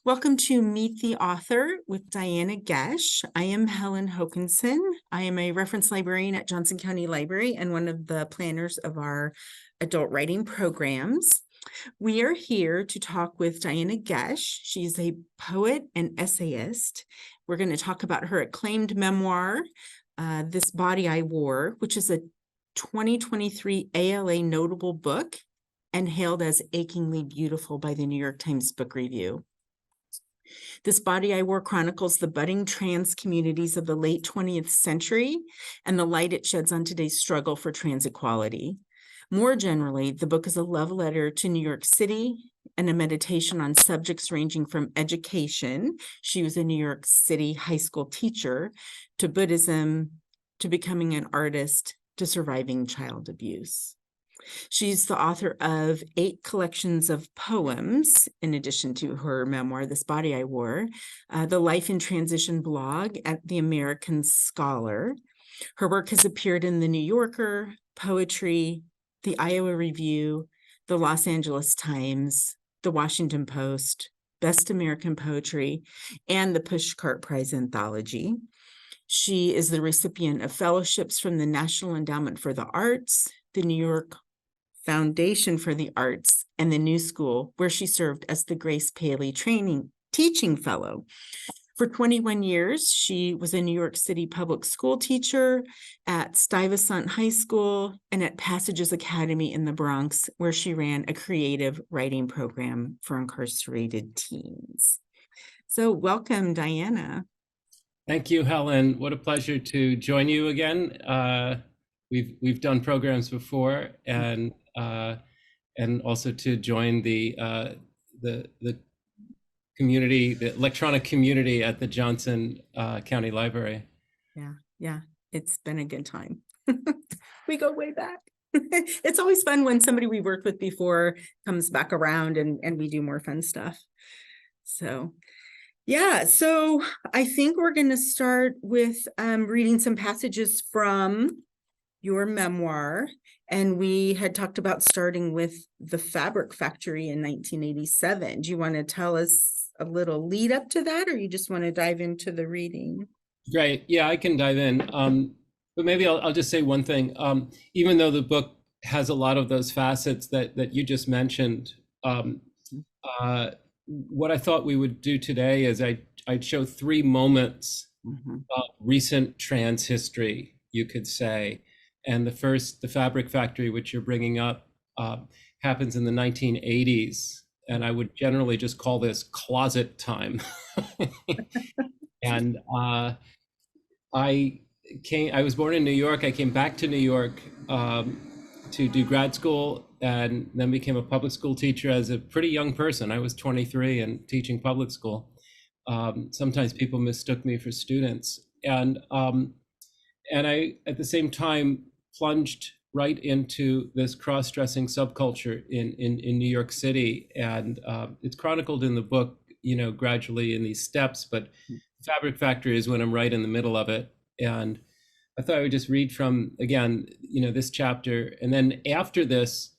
welcome to Meet the Author with Diana Goetsch. I am Helen Hokinson. I am a reference librarian at Johnson County Library and one of the planners of our adult writing programs. We are here to talk with Diana Goetsch. She's a poet and essayist. We're going to talk about her acclaimed memoir, This Body I Wore, which is a 2023 ALA notable book and hailed as achingly beautiful by the New York Times Book Review. This Body I Wore chronicles the budding trans communities of the late 20th century and the light it sheds on today's struggle for trans equality. More generally, the book is a love letter to New York City and a meditation on subjects ranging from education — she was a New York City high school teacher — to Buddhism, to becoming an artist, to surviving child abuse. She's the author of 8 collections of poems, in addition to her memoir, This Body I Wore, the Life in Transition blog at The American Scholar. Her work has appeared in The New Yorker, Poetry, the Iowa Review, the Los Angeles Times, the Washington Post, Best American Poetry, and the Pushcart Prize Anthology. She is the recipient of fellowships from the National Endowment for the Arts, the New York Foundation for the Arts, and the New School, where she served as the Grace Paley Teaching Fellow. For 21 years, she was a New York City public school teacher at Stuyvesant High School and at Passages Academy in the Bronx, where she ran a creative writing program for incarcerated teens. So welcome, Diana. Thank you, Helen. What a pleasure to join you again. We've done programs before, and also to join the community, the electronic community at the Johnson County Library. Yeah, it's been a good time. We go way back. It's always fun when somebody we worked with before comes back around and we do more fun stuff. So yeah, so I think we're going to start with reading some passages from your memoir. And we had talked about starting with The Fabric Factory in 1987. Do you want to tell us a little lead up to that, or you just want to dive into the reading? Great. Yeah, I can dive in. But maybe I'll just say one thing. Even though the book has a lot of those facets that you just mentioned, what I thought we would do today is I'd show 3 moments of recent trans history, you could say. And the first, The Fabric Factory, which you're bringing up, happens in the 1980s. And I would generally just call this closet time. And I was born in New York. I came back to New York to do grad school, and then became a public school teacher as a pretty young person. I was 23 and teaching public school. Sometimes people mistook me for students. And I, at the same time, plunged right into this cross-dressing subculture in New York City. And it's chronicled in the book, gradually in these steps, but Fabric Factory is when I'm right in the middle of it. And I thought I would just read from, again, this chapter. And then after this,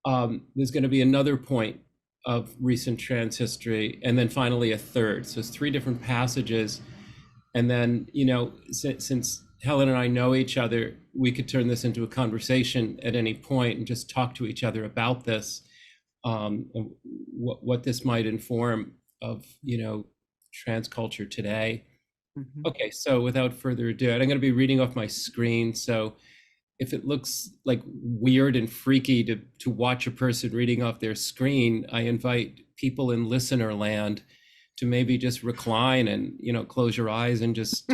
there's going to be another point of recent trans history, and then finally a third. So it's 3 different passages. And then, since Helen and I know each other, we could turn this into a conversation at any point and just talk to each other about this, and what this might inform of, trans culture today. Okay, so without further ado, and I'm going to be reading off my screen. So if it looks like weird and freaky to watch a person reading off their screen, I invite people in listener land to maybe just recline and, close your eyes and just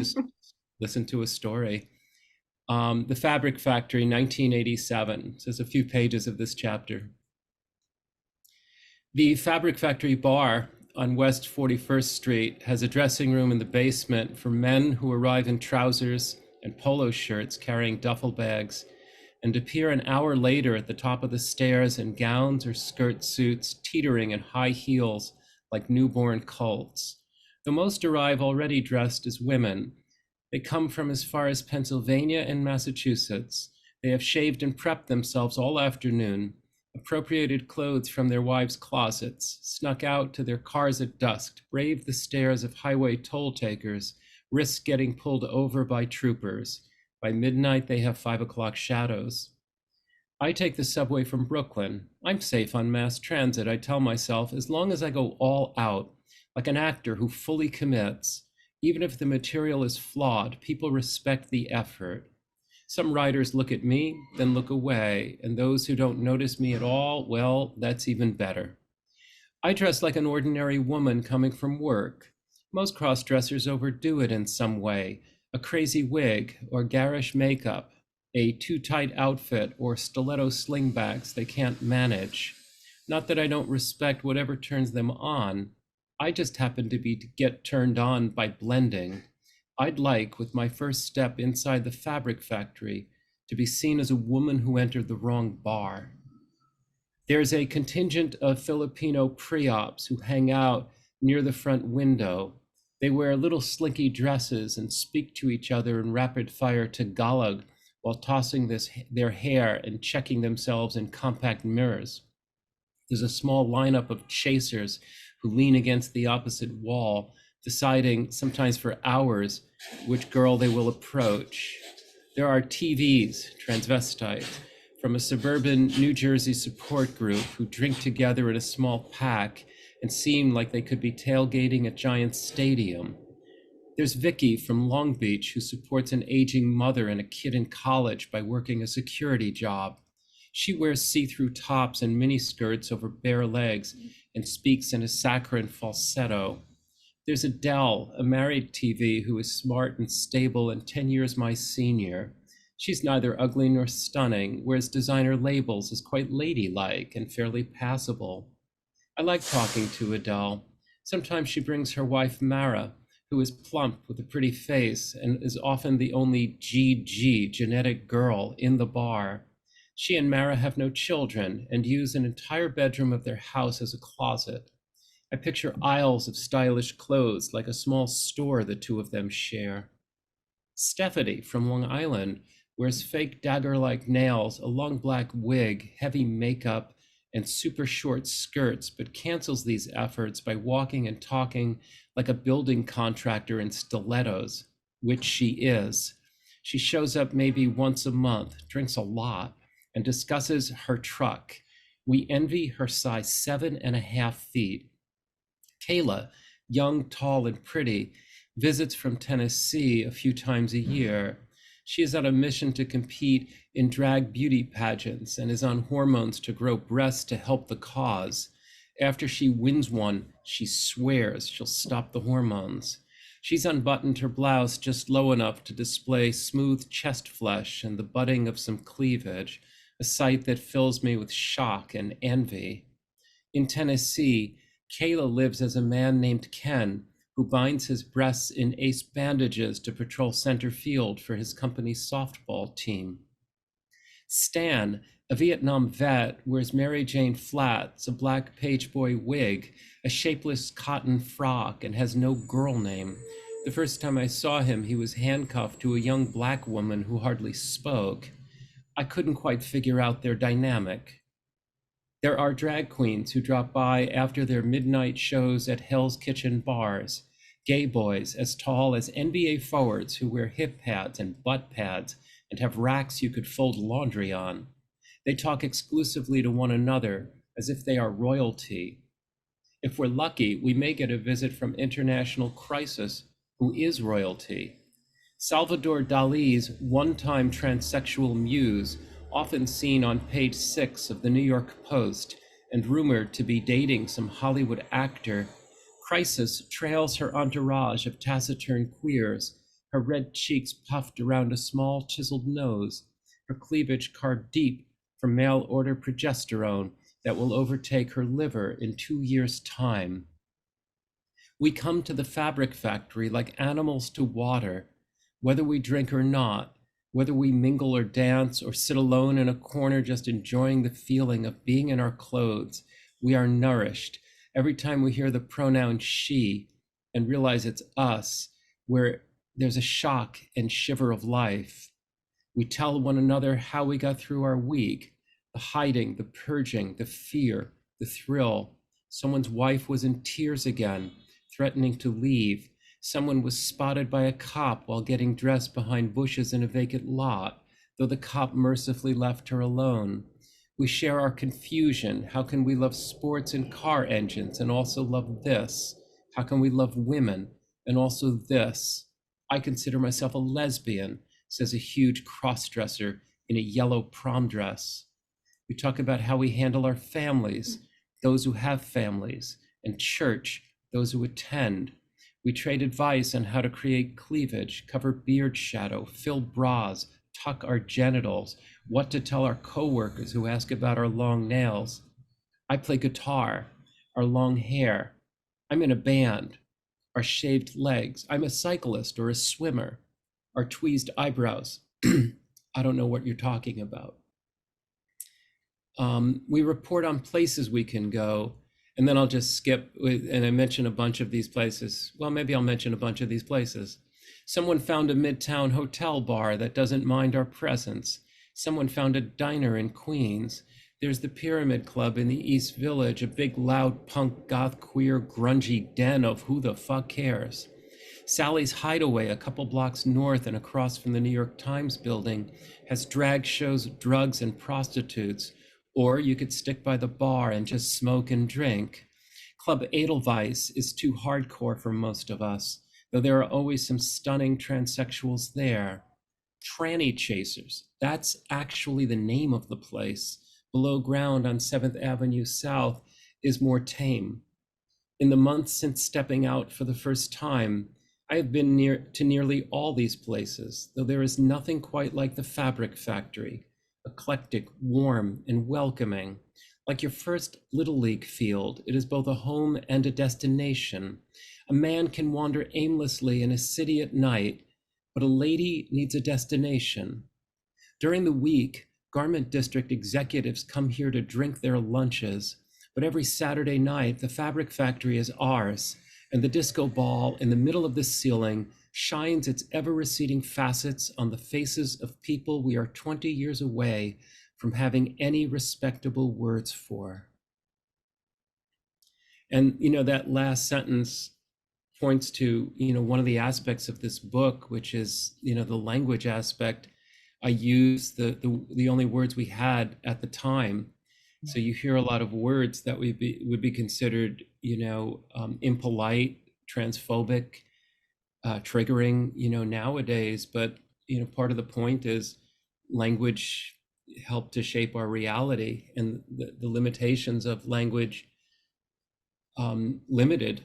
listen to a story. The Fabric Factory, 1987. So there's a few pages of this chapter. The Fabric Factory bar on West 41st Street has a dressing room in the basement for men who arrive in trousers and polo shirts carrying duffel bags, and appear an hour later at the top of the stairs in gowns or skirt suits teetering in high heels like newborn colts. Though most arrive already dressed as women. They come from as far as Pennsylvania and Massachusetts. They have shaved and prepped themselves all afternoon. appropriated clothes from their wives' closets, snuck out to their cars at dusk, braved the stares of highway toll takers, risked getting pulled over by troopers. By midnight, they have 5 o'clock shadows. I take the subway from Brooklyn. I'm safe on mass transit, I tell myself, as long as I go all out, like an actor who fully commits. Even if the material is flawed, people respect the effort. Some writers look at me, then look away, and those who don't notice me at all, well, that's even better. I dress like an ordinary woman coming from work. Most cross-dressers overdo it in some way, a crazy wig or garish makeup, a too tight outfit or stiletto slingbacks they can't manage. Not that I don't respect whatever turns them on. I just happen to get turned on by blending. I'd like, with my first step inside the fabric factory, to be seen as a woman who entered the wrong bar. There's a contingent of Filipino pre-ops who hang out near the front window. They wear little slinky dresses and speak to each other in rapid fire Tagalog while tossing their hair and checking themselves in compact mirrors. There's a small lineup of chasers who lean against the opposite wall, deciding, sometimes for hours, which girl they will approach. There are TVs, transvestite, from a suburban New Jersey support group who drink together in a small pack and seem like they could be tailgating at Giants Stadium. There's Vicky from Long Beach, who supports an aging mother and a kid in college by working a security job. She wears see-through tops and miniskirts over bare legs and speaks in a saccharine falsetto. There's Adele, a married TV who is smart and stable and 10 years my senior. She's neither ugly nor stunning, wears designer labels, is quite ladylike and fairly passable. I like talking to Adele. Sometimes she brings her wife Mara, who is plump with a pretty face and is often the only GG genetic girl in the bar. She and Mara have no children and use an entire bedroom of their house as a closet. I picture aisles of stylish clothes like a small store the two of them share. Stephanie from Long Island wears fake dagger-like nails, a long black wig, heavy makeup, and super short skirts, but cancels these efforts by walking and talking like a building contractor in stilettos, which she is. She shows up maybe once a month, drinks a lot, and discusses her truck. We envy her size 7.5 feet. Kayla, young, tall, and pretty, visits from Tennessee a few times a year. She is on a mission to compete in drag beauty pageants and is on hormones to grow breasts to help the cause. After she wins one, she swears she'll stop the hormones. She's unbuttoned her blouse just low enough to display smooth chest flesh and the budding of some cleavage, a sight that fills me with shock and envy. In Tennessee, Kayla lives as a man named Ken, who binds his breasts in ace bandages to patrol center field for his company's softball team. Stan, a Vietnam vet, wears Mary Jane flats, a black page boy wig, a shapeless cotton frock, and has no girl name. The first time I saw him, he was handcuffed to a young black woman who hardly spoke. I couldn't quite figure out their dynamic. There are drag queens who drop by after their midnight shows at Hell's Kitchen bars, gay boys as tall as NBA forwards who wear hip pads and butt pads and have racks you could fold laundry on. They talk exclusively to one another as if they are royalty. If we're lucky, we may get a visit from International Crisis, who is royalty. Salvador Dali's one-time transsexual muse, often seen on page 6 of the New York Post and rumored to be dating some Hollywood actor, Crisis trails her entourage of taciturn queers, her red cheeks puffed around a small chiseled nose, her cleavage carved deep for mail-order progesterone that will overtake her liver in 2 years' time. We come to the fabric factory like animals to water, whether we drink or not, whether we mingle or dance or sit alone in a corner just enjoying the feeling of being in our clothes. We are nourished every time we hear the pronoun she and realize it's us, where there's a shock and shiver of life. We tell one another how we got through our week, the hiding, the purging, the fear, the thrill. Someone's wife was in tears again, threatening to leave. Someone was spotted by a cop while getting dressed behind bushes in a vacant lot, though the cop mercifully left her alone. We share our confusion. How can we love sports and car engines and also love this? How can we love women and also this? I consider myself a lesbian, says a huge crossdresser in a yellow prom dress. We talk about how we handle our families, those who have families, and church, those who attend. We trade advice on how to create cleavage, cover beard shadow, fill bras, tuck our genitals, what to tell our coworkers who ask about our long nails. I play guitar, our long hair. I'm in a band, our shaved legs. I'm a cyclist or a swimmer, our tweezed eyebrows. I don't know what you're talking about. We report on places we can go, and then I'll just skip, and I mention a bunch of these places. Well, maybe I'll mention a bunch of these places. Someone found a Midtown hotel bar that doesn't mind our presence. Someone found a diner in Queens. There's the Pyramid Club in the East Village, a big, loud, punk, goth, queer, grungy den of who the fuck cares. Sally's Hideaway, a couple blocks north and across from the New York Times building, has drag shows, drugs, and prostitutes. Or you could stick by the bar and just smoke and drink. Club Edelweiss is too hardcore for most of us, though there are always some stunning transsexuals there. Tranny Chasers, that's actually the name of the place, below ground on 7th Avenue South, is more tame. In the months since stepping out for the first time, I have been to nearly all these places, though there is nothing quite like the Fabric Factory, eclectic, warm, and welcoming. Like your first Little League field, it is both a home and a destination. A man can wander aimlessly in a city at night, but a lady needs a destination. During the week, garment district executives come here to drink their lunches, but every Saturday night, the Fabric Factory is ours, and the disco ball in the middle of the ceiling shines its ever-receding facets on the faces of people we are 20 years away from having any respectable words for. And, that last sentence points to, one of the aspects of this book, which is, the language aspect. I used the only words we had at the time. So you hear a lot of words that would be considered, impolite, transphobic, triggering, nowadays. But, part of the point is language helped to shape our reality, and the limitations of language limited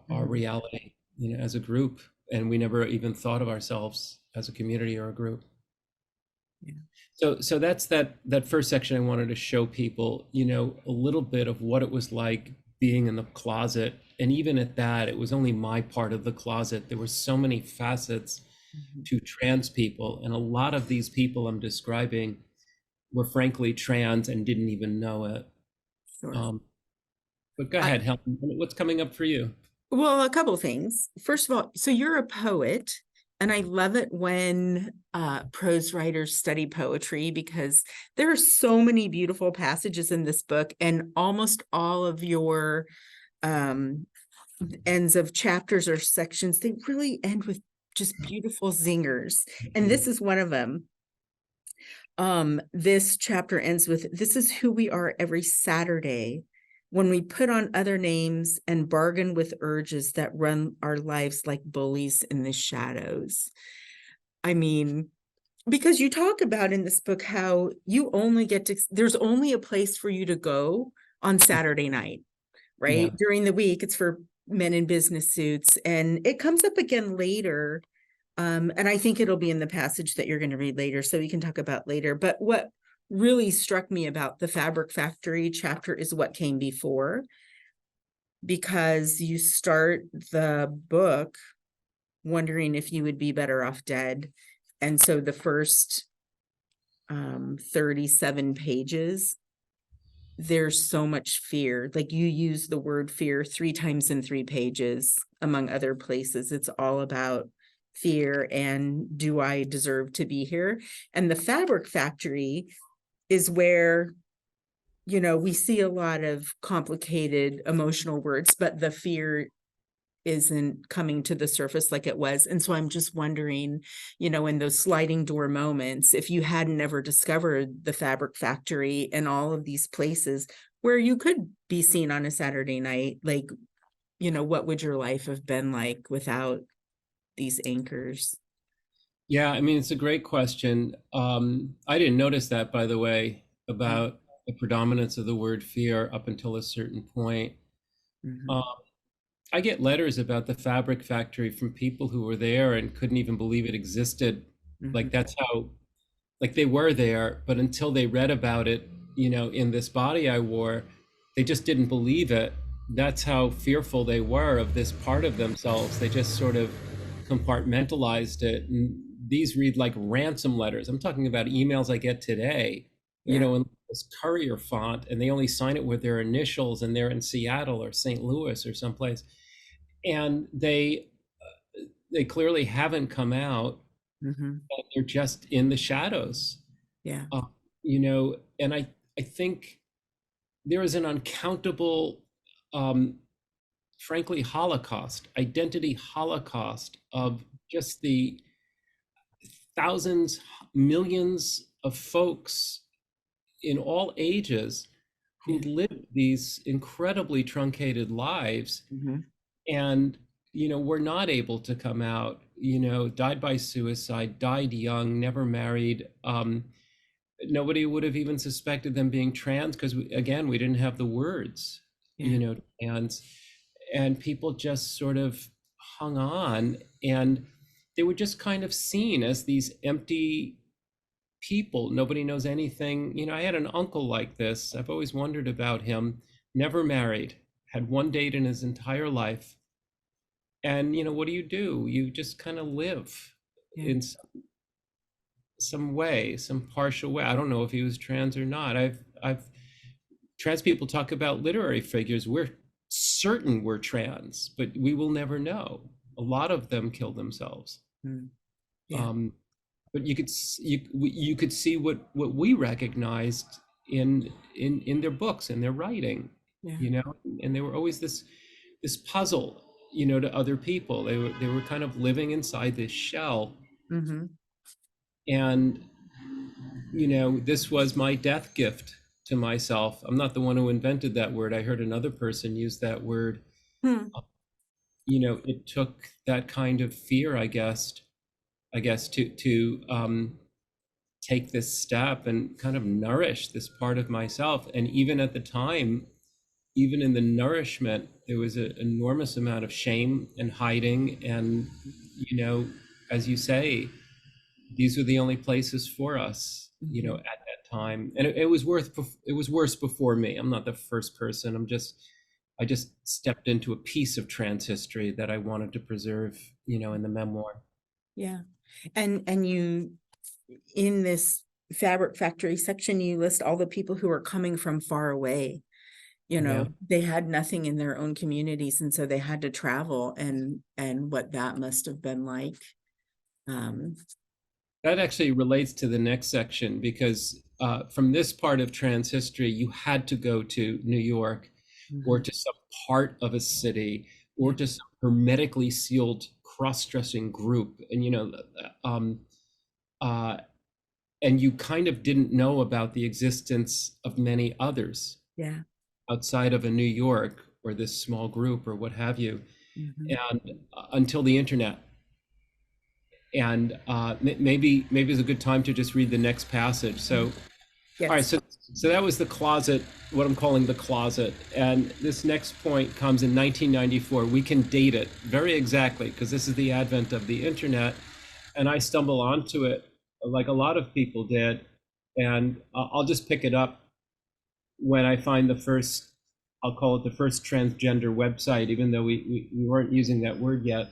our reality, as a group. And we never even thought of ourselves as a community or a group. Yeah. So that's that first section. I wanted to show people, a little bit of what it was like being in the closet. And even at that, it was only my part of the closet. There were so many facets to trans people. And a lot of these people I'm describing were frankly trans and didn't even know it. Sure. But go ahead, Helen. What's coming up for you? Well, a couple of things. First of all, so you're a poet, and I love it when prose writers study poetry, because there are so many beautiful passages in this book, and almost all of your ends of chapters or sections, they really end with just beautiful zingers. And this is one of them. This chapter ends with, "This is who we are every Saturday, when we put on other names and bargain with urges that run our lives like bullies in the shadows." I mean, because you talk about in this book how you only get to, there's only a place for you to go on Saturday night, right? Yeah. During the week, it's for men in business suits. And it comes up again later. And I think it'll be in the passage that you're going to read later, so we can talk about later. But what really struck me about the Fabric Factory chapter is what came before, because you start the book wondering if you would be better off dead. And so the first 37 pages, there's so much fear. Like, you use the word fear 3 times in 3 pages, among other places. It's all about fear and, do I deserve to be here? And the Fabric Factory is where we see a lot of complicated emotional words, but the fear isn't coming to the surface like it was. And so I'm just wondering, in those sliding door moments, if you hadn't ever discovered the Fabric Factory and all of these places where you could be seen on a Saturday night, like, what would your life have been like without these anchors? Yeah, I mean, it's a great question. I didn't notice that, by the way, about the predominance of the word fear up until a certain point. Mm-hmm. Um, I get letters about the Fabric Factory from people who were there and couldn't even believe it existed. Mm-hmm. Like that's how, like they were there, but until they read about it, in this body I wore, they just didn't believe it. That's how fearful they were of this part of themselves. They just sort of compartmentalized it. And these read like ransom letters. I'm talking about emails I get today, Yeah. in this courier font, and they only sign it with their initials, and they're in Seattle or St. Louis or someplace. And they clearly haven't come out. Mm-hmm. They're just in the shadows. Yeah. uh, and I think there is an uncountable, um, frankly, identity holocaust of just the thousands, millions of folks in all ages who Yeah. lived these incredibly truncated lives Mm-hmm. and were not able to come out, died by suicide, died young, never married. Nobody would have even suspected them being trans because again, we didn't have the words, Yeah. trans, and people just sort of hung on, and they were just kind of seen as these empty people. Nobody knows anything. I had an uncle like this. I've always wondered about him. Never married, had one date in his entire life. And what do? You just kind of live Yeah. in some way, some partial way. I don't know if he was trans or not. I've trans people talk about literary figures. We're certain we're trans, but we will never know. A lot of them kill themselves. Mm. Yeah. Um, but you could see what we recognized in their books and their writing, Yeah. and they were always this puzzle, to other people. They were kind of living inside this shell, Mm-hmm. and this was my death gift to myself. I'm not the one who invented that word. I heard another person use that word. Hmm. It took that kind of fear, I guess, to take this step and kind of nourish this part of myself. And even at the time, even in the nourishment, there was an enormous amount of shame and hiding. And, as you say, these were the only places for us, Mm-hmm. at that time. And it was worse before me. I'm not the first person. I just stepped into a piece of trans history that I wanted to preserve, in the memoir. Yeah. And you, in this Fabric Factory section, you list all the people who are coming from far away. Yeah. They had nothing in their own communities, and so they had to travel, and what that must have been like. Um, That actually relates to the next section because from this part of trans history, you had to go to New York or mhm. to some part of a city or Yeah. to some hermetically sealed cross-dressing group. And, um, uh, and you kind of didn't know about the existence of many others Yeah. outside of a New York or this small group or what have you, Mhm. and until the internet. And maybe it's a good time to just read the next passage. So, all right, Yes. so that was the closet, what I'm calling the closet. And this next point comes in 1994. We can date it very exactly because this is the advent of the internet. And I stumble onto it like a lot of people did. And I'll just pick it up when I find the first, I'll call it the first transgender website, even though we weren't using that word yet,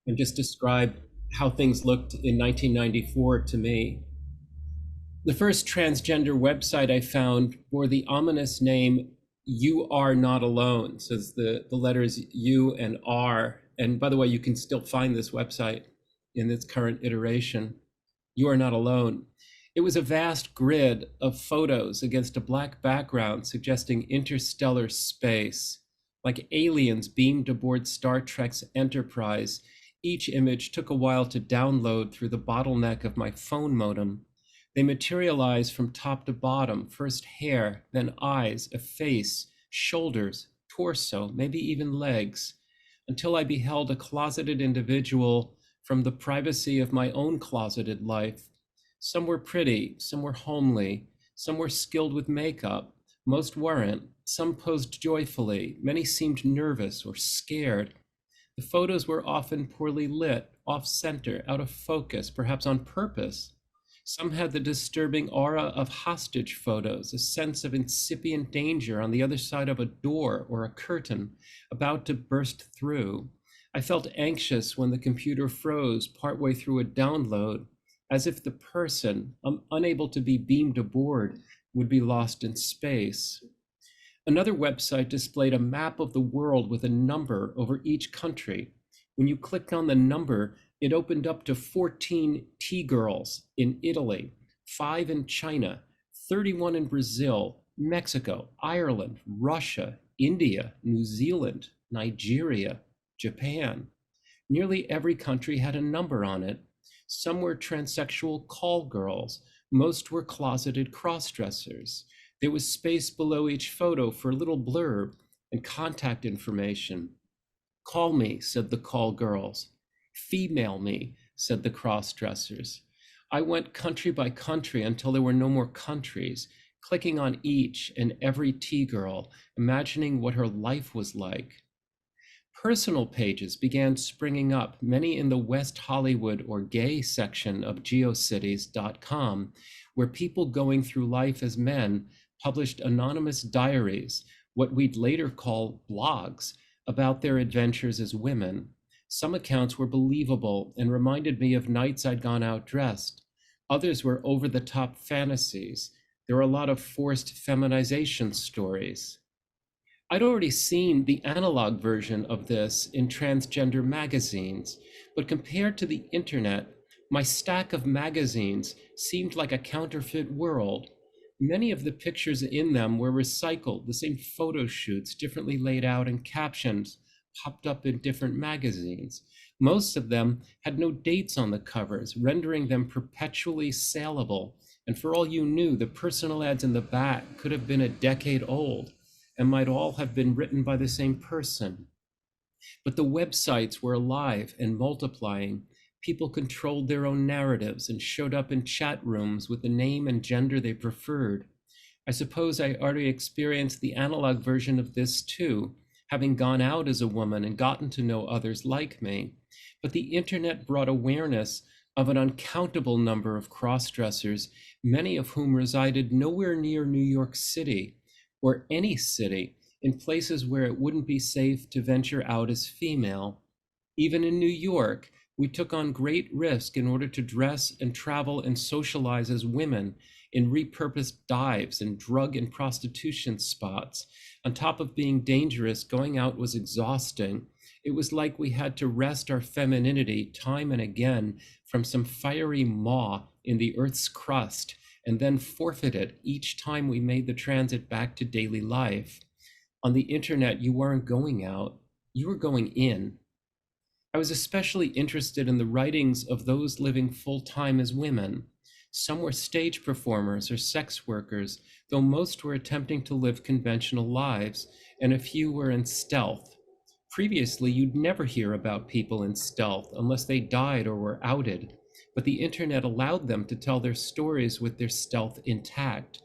and just describe how things looked in 1994 to me. The first transgender website I found bore the ominous name "You Are Not Alone." So it's the letters U and R. And by the way, you can still find this website in its current iteration. You are not alone. It was a vast grid of photos against a black background suggesting interstellar space. Like aliens beamed aboard Star Trek's Enterprise, each image took a while to download through the bottleneck of my phone modem. They materialized from top to bottom, first hair, then eyes, a face, shoulders, torso, maybe even legs, until I beheld a closeted individual from the privacy of my own closeted life. Some were pretty, some were homely, some were skilled with makeup, most weren't, some posed joyfully, many seemed nervous or scared. The photos were often poorly lit, off-center, out of focus, perhaps on purpose. Some had the disturbing aura of hostage photos, a sense of incipient danger on the other side of a door or a curtain, about to burst through. I felt anxious when the computer froze partway through a download, as if the person, unable to be beamed aboard, would be lost in space. Another website displayed a map of the world with a number over each country. When you clicked on the number, it opened up to 14 T-girls in Italy, 5 in China, 31 in Brazil, Mexico, Ireland, Russia, India, New Zealand, Nigeria, Japan. Nearly every country had a number on it. Some were transsexual call girls. Most were closeted cross-dressers. There was space below each photo for a little blurb and contact information. Call me, said the call girls. Female me, said the cross-dressers. I went country by country until there were no more countries, clicking on each and every T-girl, imagining what her life was like. Personal pages began springing up, many in the West Hollywood or gay section of geocities.com, where people going through life as men published anonymous diaries, what we'd later call blogs, about their adventures as women. Some accounts were believable and reminded me of nights I'd gone out dressed. Others were over-the-top fantasies. There were a lot of forced feminization stories. I'd already seen the analog version of this in transgender magazines, but compared to the internet, my stack of magazines seemed like a counterfeit world. Many of the pictures in them were recycled, the same photo shoots, differently laid out, and captions popped up in different magazines. Most of them had no dates on the covers, rendering them perpetually saleable. And for all you knew, the personal ads in the back could have been a decade old and might all have been written by the same person. But the websites were alive and multiplying. People controlled their own narratives and showed up in chat rooms with the name and gender they preferred. I suppose I already experienced the analog version of this too, having gone out as a woman and gotten to know others like me. But the internet brought awareness of an uncountable number of cross-dressers, many of whom resided nowhere near New York City or any city, in places where it wouldn't be safe to venture out as female. Even in New York, we took on great risk in order to dress and travel and socialize as women in repurposed dives and drug and prostitution spots. On top of being dangerous, going out was exhausting. It was like we had to wrest our femininity time and again from some fiery maw in the earth's crust, and then forfeit it each time we made the transit back to daily life. On the internet, you weren't going out, you were going in. I was especially interested in the writings of those living full-time as women. Some were stage performers or sex workers, though most were attempting to live conventional lives, and a few were in stealth. Previously, you'd never hear about people in stealth unless they died or were outed, but the internet allowed them to tell their stories with their stealth intact.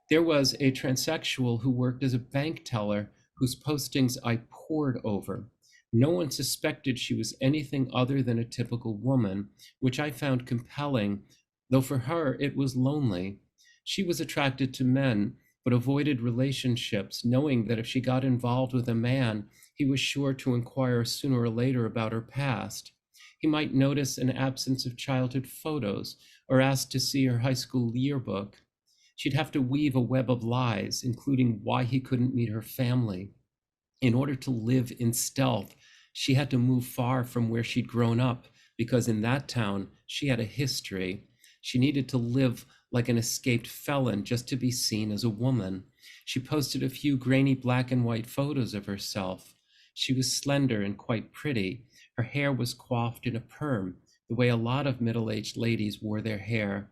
There was a transsexual who worked as a bank teller whose postings I pored over. No one suspected she was anything other than a typical woman, which I found compelling, though for her it was lonely. She was attracted to men, but avoided relationships, knowing that if she got involved with a man, he was sure to inquire sooner or later about her past. He might notice an absence of childhood photos or ask to see her high school yearbook. She'd have to weave a web of lies, including why he couldn't meet her family. In order to live in stealth, she had to move far from where she'd grown up, because in that town, she had a history. She needed to live like an escaped felon just to be seen as a woman. She posted a few grainy black and white photos of herself. She was slender and quite pretty. Her hair was coiffed in a perm, the way a lot of middle-aged ladies wore their hair.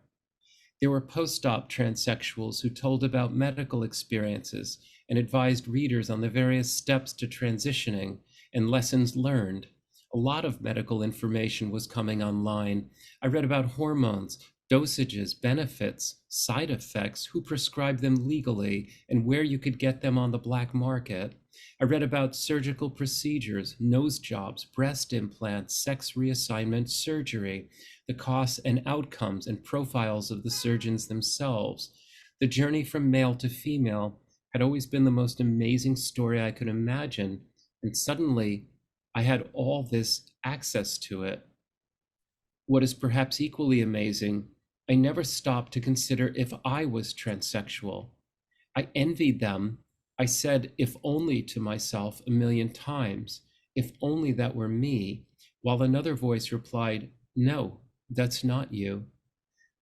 There were post-op transsexuals who told about medical experiences and advised readers on the various steps to transitioning and lessons learned. A lot of medical information was coming online. I read about hormones, dosages, benefits, side effects, who prescribed them legally, and where you could get them on the black market. I read about surgical procedures, nose jobs, breast implants, sex reassignment, surgery, the costs and outcomes and profiles of the surgeons themselves. The journey from male to female had always been the most amazing story I could imagine, and suddenly I had all this access to it. What is perhaps equally amazing, I never stopped to consider if I was transsexual. I envied them. I said, if only to myself a million times, if only that were me, while another voice replied, no, that's not you.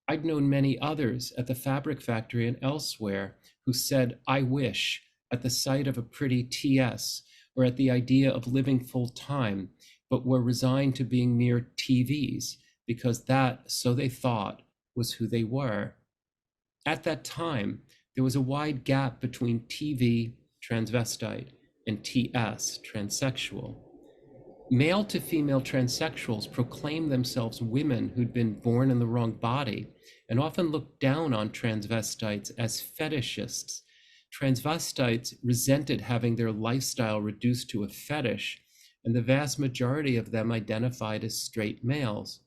I'd known many others at the fabric factory and elsewhere who said, I wish, at the sight of a pretty TS or at the idea of living full time, but were resigned to being mere TVs because that, so they thought, was who they were. At that time, there was a wide gap between TV, transvestite, and TS, transsexual. Male to female transsexuals proclaim themselves women who'd been born in the wrong body and often looked down on transvestites as fetishists. Transvestites resented having their lifestyle reduced to a fetish, and the vast majority of them identified as straight males.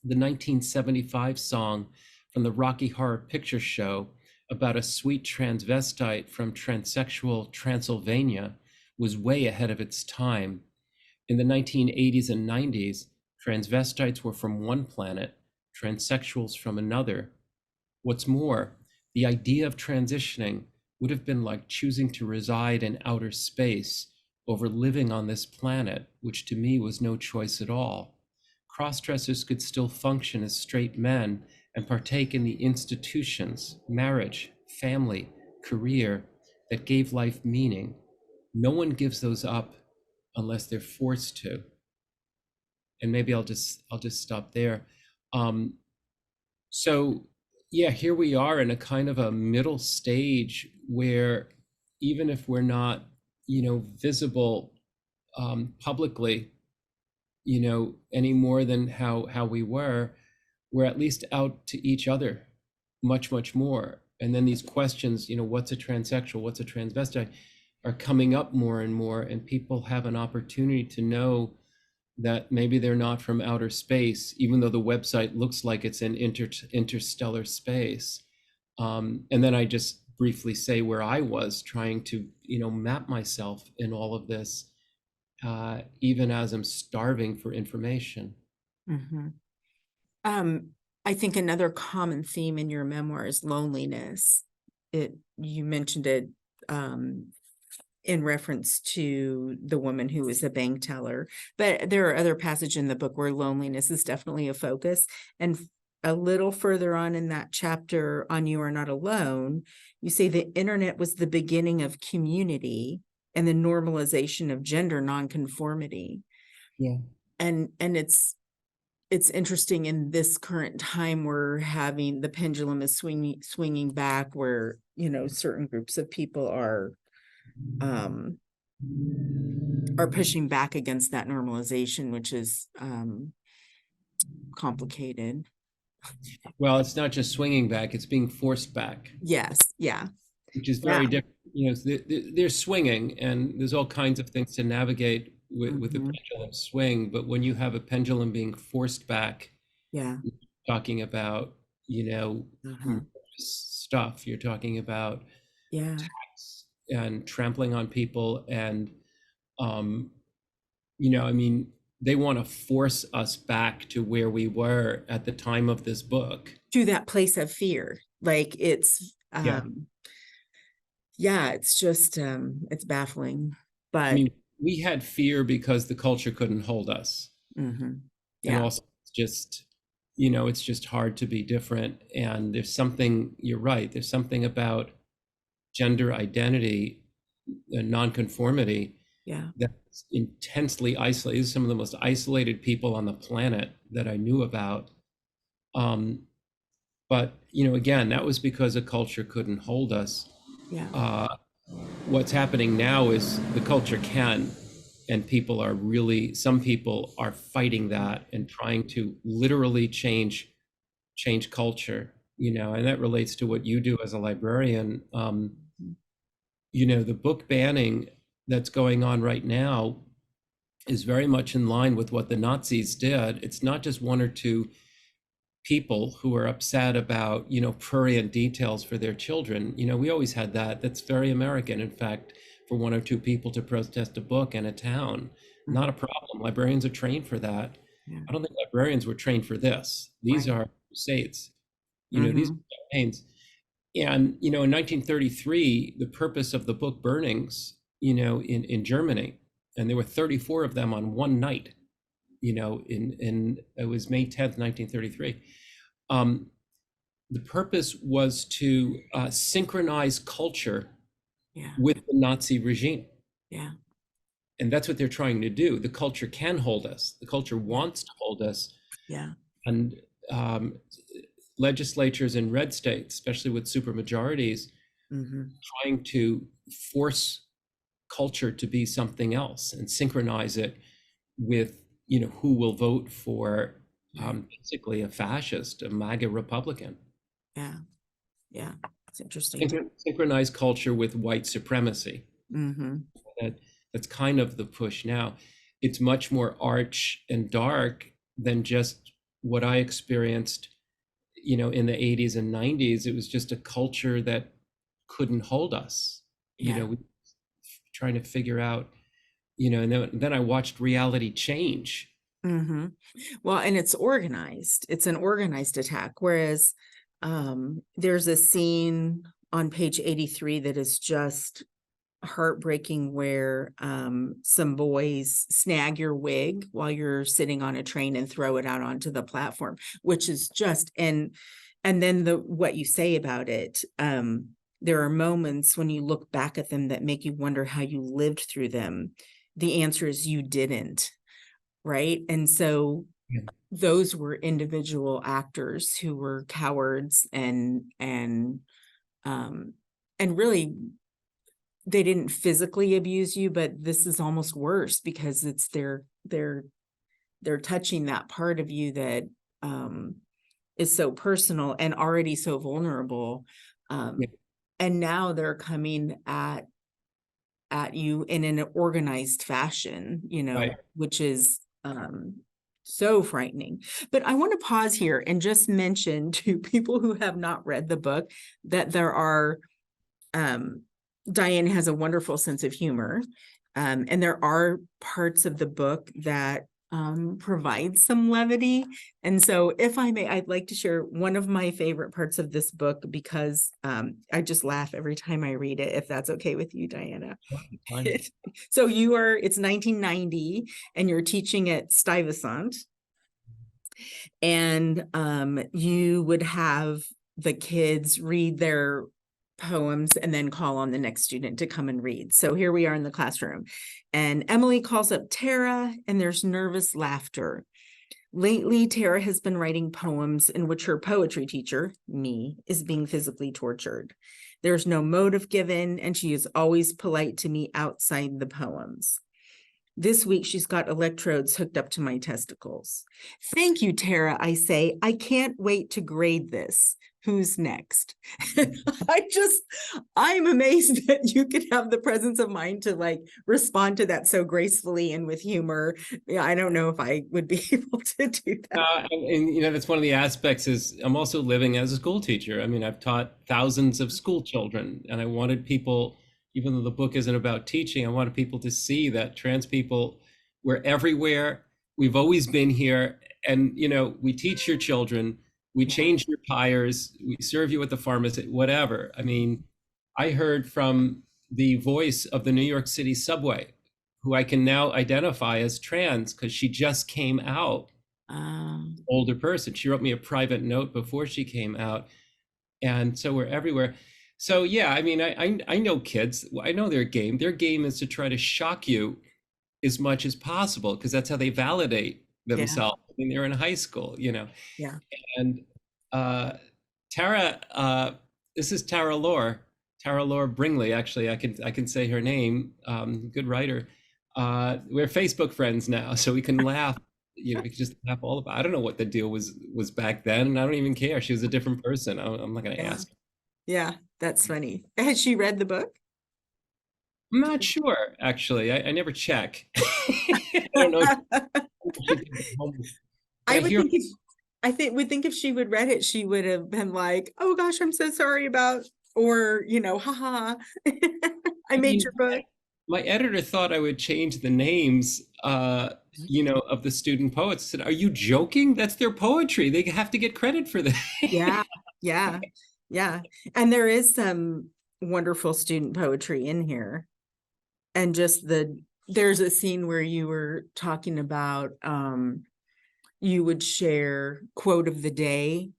The 1975 song from the Rocky Horror Picture Show about a sweet transvestite from transsexual Transylvania was way ahead of its time. In the 1980s and 90s, transvestites were from one planet, transsexuals from another. What's more, the idea of transitioning would have been like choosing to reside in outer space over living on this planet, which to me was no choice at all. Crossdressers could still function as straight men and partake in the institutions, marriage, family, career that gave life meaning. No one gives those up unless they're forced to. And maybe I'll just stop there. So yeah, here we are in a kind of a middle stage where even if we're not, visible publicly, any more than how we were, we're at least out to each other much, much more. And then these questions, what's a transsexual, what's a transvestite, are coming up more and more, and people have an opportunity to know that maybe they're not from outer space, even though the website looks like it's in interstellar space. And then I just briefly say where I was trying to, map myself in all of this, even as I'm starving for information. Mm-hmm. I think another common theme in your memoir is loneliness. You mentioned it in reference to the woman who was a bank teller, but there are other passages in the book where loneliness is definitely a focus. And a little further on in that chapter on You Are Not Alone, you say the internet was the beginning of community and the normalization of gender nonconformity. Yeah. And it's interesting in this current time we're having the pendulum is swinging back where, certain groups of people are pushing back against that normalization, which is complicated. Well, it's not just swinging back, it's being forced back. Yes. Yeah. Which is very different. They're swinging, and there's all kinds of things to navigate with the pendulum swing. But when you have a pendulum being forced back, yeah, talking about, stuff, you're talking about tax and trampling on people, and they want to force us back to where we were at the time of this book, to that place of fear. Like it's it's just it's baffling. But we had fear because the culture couldn't hold us. And also just it's just hard to be different. And there's something, you're right, there's something about gender identity and nonconformity Yeah. that's intensely isolated. These are some of the most isolated people on the planet that I knew about. But, again, that was because a culture couldn't hold us. Yeah. Uh, what's happening now is the culture can, and some people are fighting that and trying to literally change culture, and that relates to what you do as a librarian. The book banning that's going on right now is very much in line with what the Nazis did. It's not just one or two people who are upset about, prurient details for their children. We always had that. That's very American. In fact, for one or two people to protest a book in a town, not a problem. Librarians are trained for that. Yeah. I don't think librarians were trained for this. These Right. are crusades. These are campaigns. And, in 1933, the purpose of the book burnings, in Germany, and there were 34 of them on one night, in it was May 10th, 1933. The purpose was to synchronize culture Yeah. with the Nazi regime. Yeah. And that's what they're trying to do. The culture can hold us. The culture wants to hold us. Yeah. And legislatures in red states, especially with supermajorities, trying to force culture to be something else and synchronize it with, who will vote for basically a fascist, a MAGA Republican. Yeah. Yeah. It's interesting. Synchronize culture with white supremacy. That's kind of the push now. It's much more arch and dark than just what I experienced, in the 80s and 90s. It was just a culture that couldn't hold us. We trying to figure out, and then I watched reality change. Well, and it's organized. It's an organized attack. Whereas there's a scene on page 83 that is just heartbreaking where some boys snag your wig while you're sitting on a train and throw it out onto the platform, which is just, and then what you say about it, there are moments when you look back at them that make you wonder how you lived through them. The answer is you didn't, right? And so those were individual actors who were cowards and really they didn't physically abuse you, but this is almost worse because it's they're touching that part of you that is so personal and already so vulnerable. And now they're coming at you in an organized fashion, Right. which is so frightening. But I want to pause here and just mention to people who have not read the book that there are Diane has a wonderful sense of humor, and there are parts of the book that provide some levity. And so if I may, I'd like to share one of my favorite parts of this book because I just laugh every time I read it, if that's okay with you, Diana. So it's 1990 and you're teaching at Stuyvesant, and you would have the kids read their poems and then call on the next student to come and read. So here we are in the classroom and Emily calls up Tara and there's nervous laughter. Lately, Tara has been writing poems in which her poetry teacher, me, is being physically tortured. There's no motive given and she is always polite to me outside the poems. This week, she's got electrodes hooked up to my testicles. Thank you, Tara, I say. I can't wait to grade this. Who's next? I'm amazed that you could have the presence of mind to respond to that so gracefully and with humor. Yeah, I don't know if I would be able to do that. And that's one of the aspects is I'm also living as a school teacher. I mean, I've taught thousands of school children and I wanted people, even though the book isn't about teaching, I wanted people to see that trans people, we're everywhere. We've always been here. And, we teach your children, we change your tires, we serve you at the pharmacy, whatever. I mean, I heard from the voice of the New York City subway, who I can now identify as trans because she just came out older person. She wrote me a private note before she came out, and so we're everywhere. So yeah, I mean, I know kids. I know their game. Their game is to try to shock you as much as possible because that's how they validate Yeah, themselves when they're in high school, yeah. And Tara, this is Tara Lore Bringley. Actually, I can say her name. Good writer. We're Facebook friends now, so we can laugh. We can just laugh all about. I don't know what the deal was back then, and I don't even care. She was a different person. I'm not going to Yeah. ask. Yeah, that's funny. Has she read the book? I'm not sure, actually. I never check. I don't know if she did the homework, but I I would hear. think would think if she would read it, she would have been like, "Oh gosh, I'm so sorry about," or haha, I I made mean, your book. my editor thought I would change the names, of the student poets. I said, "Are you joking? That's their poetry. They have to get credit for that." Yeah, yeah, yeah. And there is some wonderful student poetry in here. And just there's a scene where you were talking about you would share quote of the day.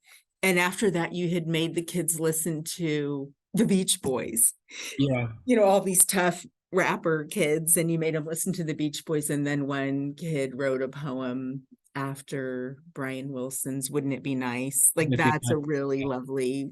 And after that, you had made the kids listen to the Beach Boys, Yeah, all these tough rapper kids, and you made them listen to the Beach Boys. And then one kid wrote a poem after Brian Wilson's Wouldn't It Be Nice? Like wouldn't it be that's nice? a really lovely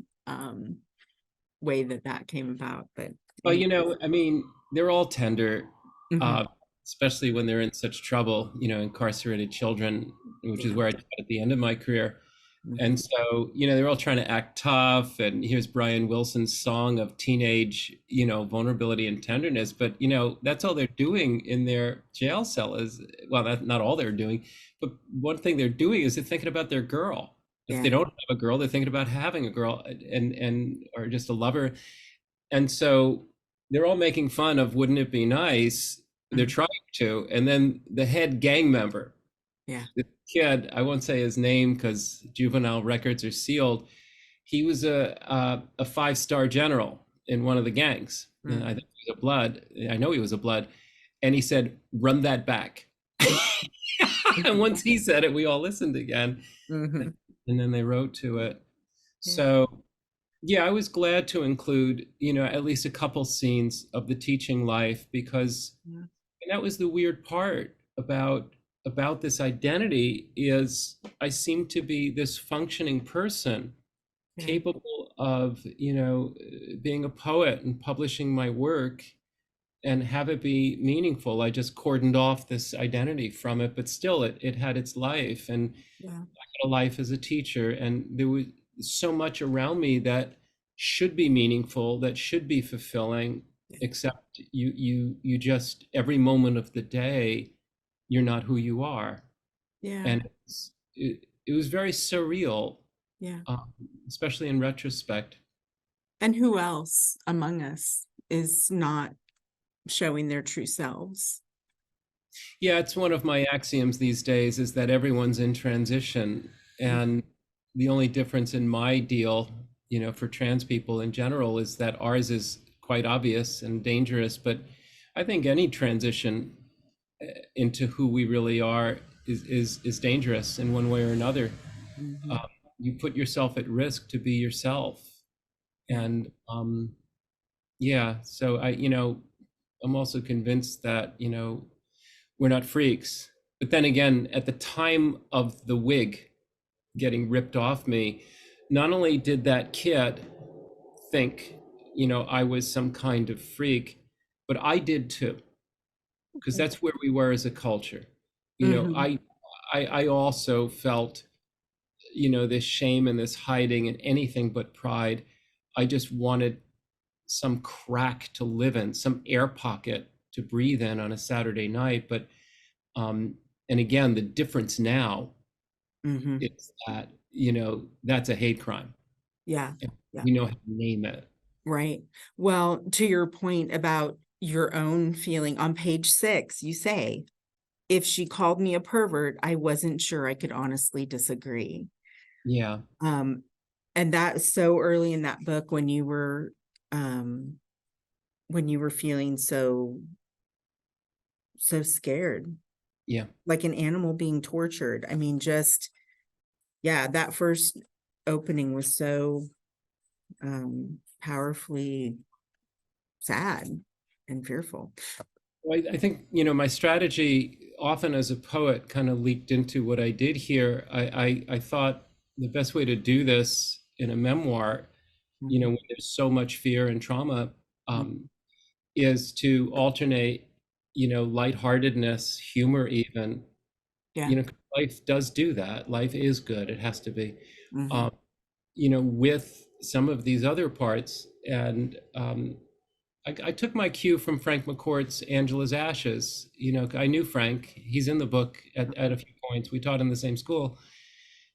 way that came about. But Well, anyway. I mean, they're all tender, Mhm. uh, especially when they're in such trouble. Incarcerated children, which is Yeah. where I taught at the end of my career. Mhm. And so, they're all trying to act tough. And here's Brian Wilson's song of teenage, vulnerability and tenderness. But, that's all they're doing in their jail cell is, well, that's not all they're doing. But one thing they're doing is they're thinking about their girl. If Yeah. they don't have a girl, they're thinking about having a girl and or just a lover. And so they're all making fun of Wouldn't It Be Nice? They're Mhm. trying to. And then the head gang member, Yeah. the kid, I won't say his name because juvenile records are sealed. He was a 5-star general in one of the gangs. And I Mhm. think he was a blood. I know he was a blood. And he said, "Run that back." And Mhm. once he said it, we all listened again. Mhm. And then they wrote to it. Yeah. So yeah, I was glad to include, at least a couple scenes of the teaching life because Yeah. and that was the weird part about this identity is I seem to be this functioning person Yeah. capable of, being a poet and publishing my work and have it be meaningful. I just cordoned off this identity from it, but still it had its life. And Yeah. a life as a teacher, and there was so much around me that should be meaningful, that should be fulfilling, except you just every moment of the day you're not who you are. Yeah. And it was very surreal, Yeah. um, especially in retrospect. And who else among us is not showing their true selves? Yeah, it's one of my axioms these days is that everyone's in transition. Mm. And the only difference in my deal, for trans people in general, is that ours is quite obvious and dangerous. But I think any transition into who we really are is dangerous in one way or another. Mhm. Um, you put yourself at risk to be yourself. Yeah. And yeah, so I'm also convinced that, we're not freaks. But then again, at the time of the wig getting ripped off me, not only did that kid think, I was some kind of freak, but I did too, because Okay. that's where we were as a culture. You know, Mhm. I also felt, this shame and this hiding and anything but pride. I just wanted some crack to live in, some air pocket to breathe in on a Saturday night. But and again, the difference now Mhm. is that, that's a hate crime. Yeah. And Yeah. we know how to name it. Right. Well, to your point about your own feeling on page 6, you say, if she called me a pervert, I wasn't sure I could honestly disagree. Yeah. Um, and that's so early in that book um when you were feeling so scared. Yeah. like an animal being tortured. I mean, just, yeah, that first opening was so powerfully sad and fearful. Well, I think, you know, my strategy often as a poet kind of leaked into what I did here. I thought the best way to do this in a memoir, you know, Mhm. when there's so much fear and trauma, um, Mhm. is to alternate, you know, lightheartedness, humor even, Yeah. you know, 'cause life does do that. Life is good. It has to be, Hmm. um, you know, with some of these other parts. And I took my cue from Frank McCourt's Angela's Ashes. You know, I knew Frank. He's in the book at a few points. We taught in the same school.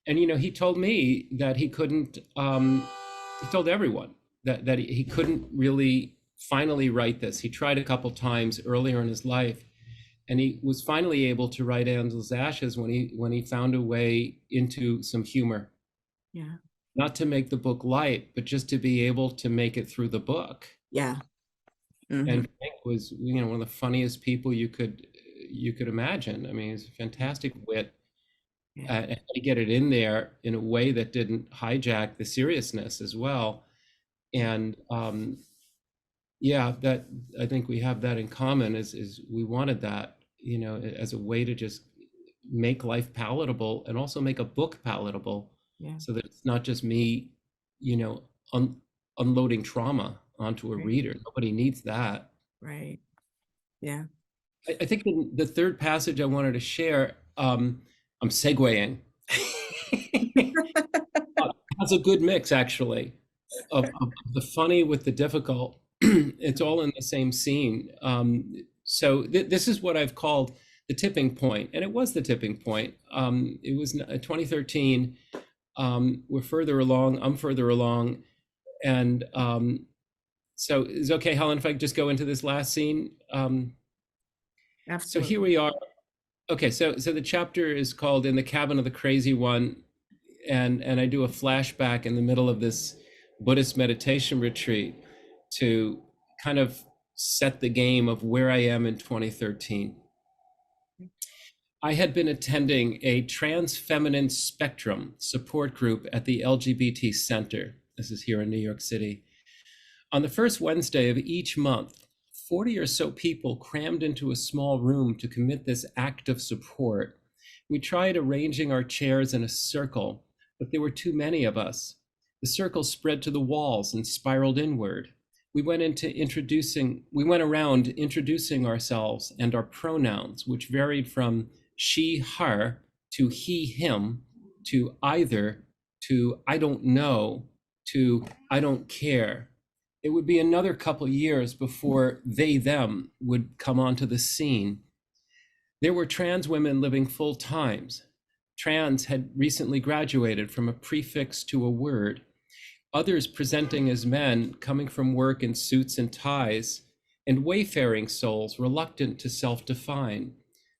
And, you know, he told me that he couldn't, he told everyone that he couldn't really finally write this. He tried a couple times earlier in his life, and he was finally able to write Angela's Ashes when he found a way into some humor, Yeah. not to make the book light, but just to be able to make it through the book. Yeah. Hmm. And Frank was, you know, one of the funniest people you could imagine. I mean, he's a fantastic wit, Yeah. and to get it in there in a way that didn't hijack the seriousness as well. Yeah. And yeah, that I think we have that in common is we wanted that, you know, as a way to just make life palatable and also make a book palatable, Yeah. so that it's not just me, you know, unloading trauma onto a Right. reader. Nobody needs that. Right. Yeah. I think the third passage I wanted to share, I'm segueing, has a good mix actually of the funny with the difficult. It's all in the same scene. So this is what I've called the tipping point, and it was the tipping point. It was 2013. We're further along. I'm further along, and so is it okay, Helen, if I just go into this last scene? So here Absolutely. we are. Okay, so the chapter is called "In the Cabin of the Crazy One," and I do a flashback in the middle of this Buddhist meditation retreat to kind of set the game of where I am in 2013. I had been attending a trans feminine spectrum support group at the LGBT Center. This is here in New York City. On the first Wednesday of each month, 40 or so people crammed into a small room to commit this act of support. We tried arranging our chairs in a circle, but there were too many of us. The circle spread to the walls and spiraled inward. We went around introducing ourselves and our pronouns, which varied from she, her, to he, him, to either, to I don't know, to I don't care. It would be another couple years before they, them would come onto the scene. There were trans women living full times. Trans had recently graduated from a prefix to a word. Others presenting as men, coming from work in suits and ties, and wayfaring souls reluctant to self-define.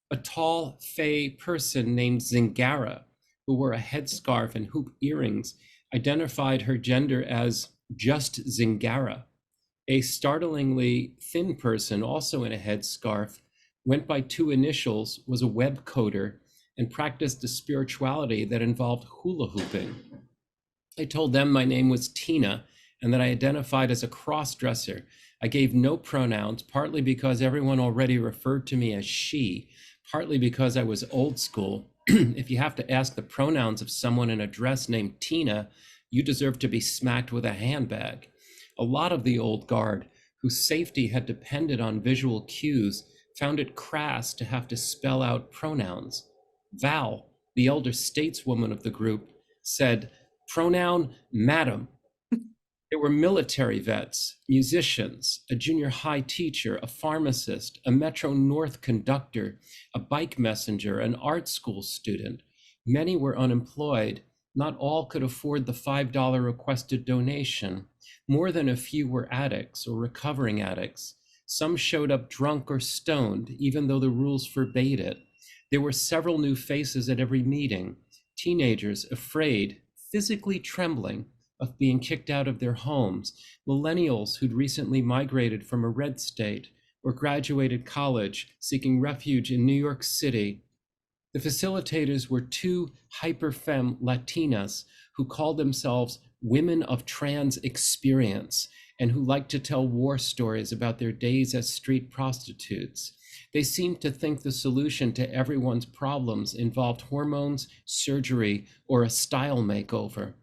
A tall, fey person named Zingara, who wore a headscarf and hoop earrings, identified her gender as just Zingara. A startlingly thin person, also in a headscarf, went by two initials, was a web coder, and practiced a spirituality that involved hula hooping. I told them my name was Tina and that I identified as a cross-dresser. I gave no pronouns, partly because everyone already referred to me as she, partly because I was old school. If you have to ask the pronouns of someone in a dress named Tina, you deserve to be smacked with a handbag. A lot of the old guard, whose safety had depended on visual cues, found it crass to have to spell out pronouns. Val, the elder stateswoman of the group, said, pronoun madam. There were military vets, musicians, a junior high teacher, a pharmacist, a Metro North conductor, a bike messenger, an art school student. Many were unemployed. Not all could afford the $5 requested donation. More than a few were addicts or recovering addicts. Some showed up drunk or stoned, even though the rules forbade it. There were several new faces at every meeting. Teenagers afraid, physically trembling, of being kicked out of their homes, millennials who'd recently migrated from a red state, or graduated college seeking refuge in New York City. The facilitators were two hyper-femme Latinas who called themselves women of trans experience and who liked to tell war stories about their days as street prostitutes. They seemed to think the solution to everyone's problems involved hormones, surgery, or a style makeover.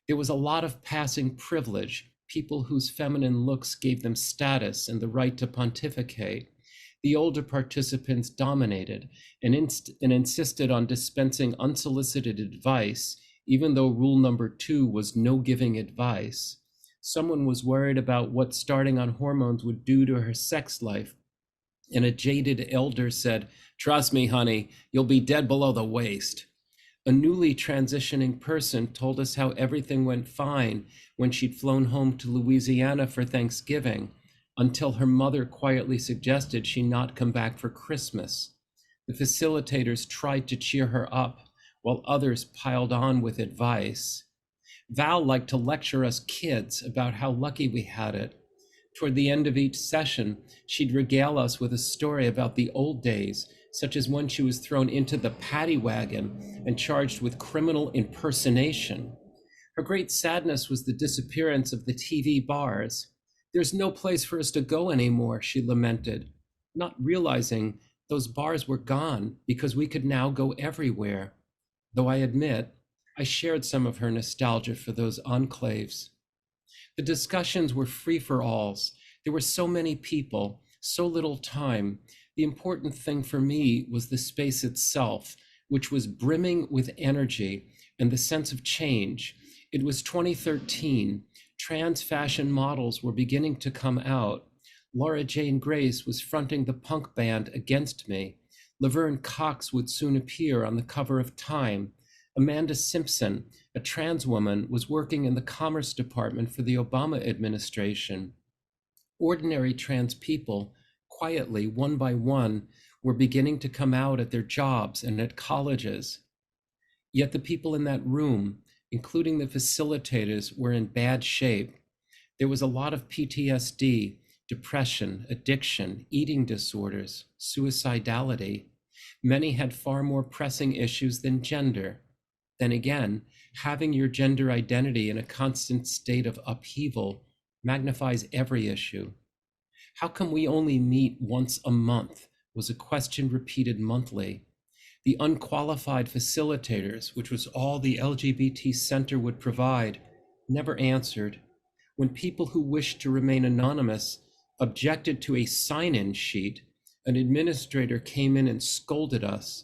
There was a lot of passing privilege, people whose feminine looks gave them status and the right to pontificate. The older participants dominated and insisted on dispensing unsolicited advice, even though rule number 2 was no giving advice. Someone was worried about what starting on hormones would do to her sex life, and a jaded elder said, "Trust me, honey, you'll be dead below the waist." A newly transitioning person told us how everything went fine when she'd flown home to Louisiana for Thanksgiving, until her mother quietly suggested she not come back for Christmas. The facilitators tried to cheer her up, while others piled on with advice. Val liked to lecture us kids about how lucky we had it. Toward the end of each session, she'd regale us with a story about the old days, such as when she was thrown into the paddy wagon and charged with criminal impersonation. Her great sadness was the disappearance of the TV bars. "There's no place for us to go anymore," she lamented, not realizing those bars were gone because we could now go everywhere. Though I admit, I shared some of her nostalgia for those enclaves. The discussions were free-for-alls. There were so many people, so little time. The important thing for me was the space itself, which was brimming with energy and the sense of change. It was 2013. Trans fashion models were beginning to come out. Laura Jane Grace was fronting the punk band Against Me. Laverne Cox would soon appear on the cover of Time. Amanda Simpson, a trans woman, was working in the Commerce Department for the Obama administration. Ordinary trans people, quietly, one by one, were beginning to come out at their jobs and at colleges. Yet the people in that room, including the facilitators, were in bad shape. There was a lot of PTSD, depression, addiction, eating disorders, suicidality. Many had far more pressing issues than gender. Then again, having your gender identity in a constant state of upheaval magnifies every issue. How come we only meet once a month was a question repeated monthly. The unqualified facilitators, which was all the LGBT Center would provide, never answered. When people who wished to remain anonymous objected to a sign-in sheet, an administrator came in and scolded us.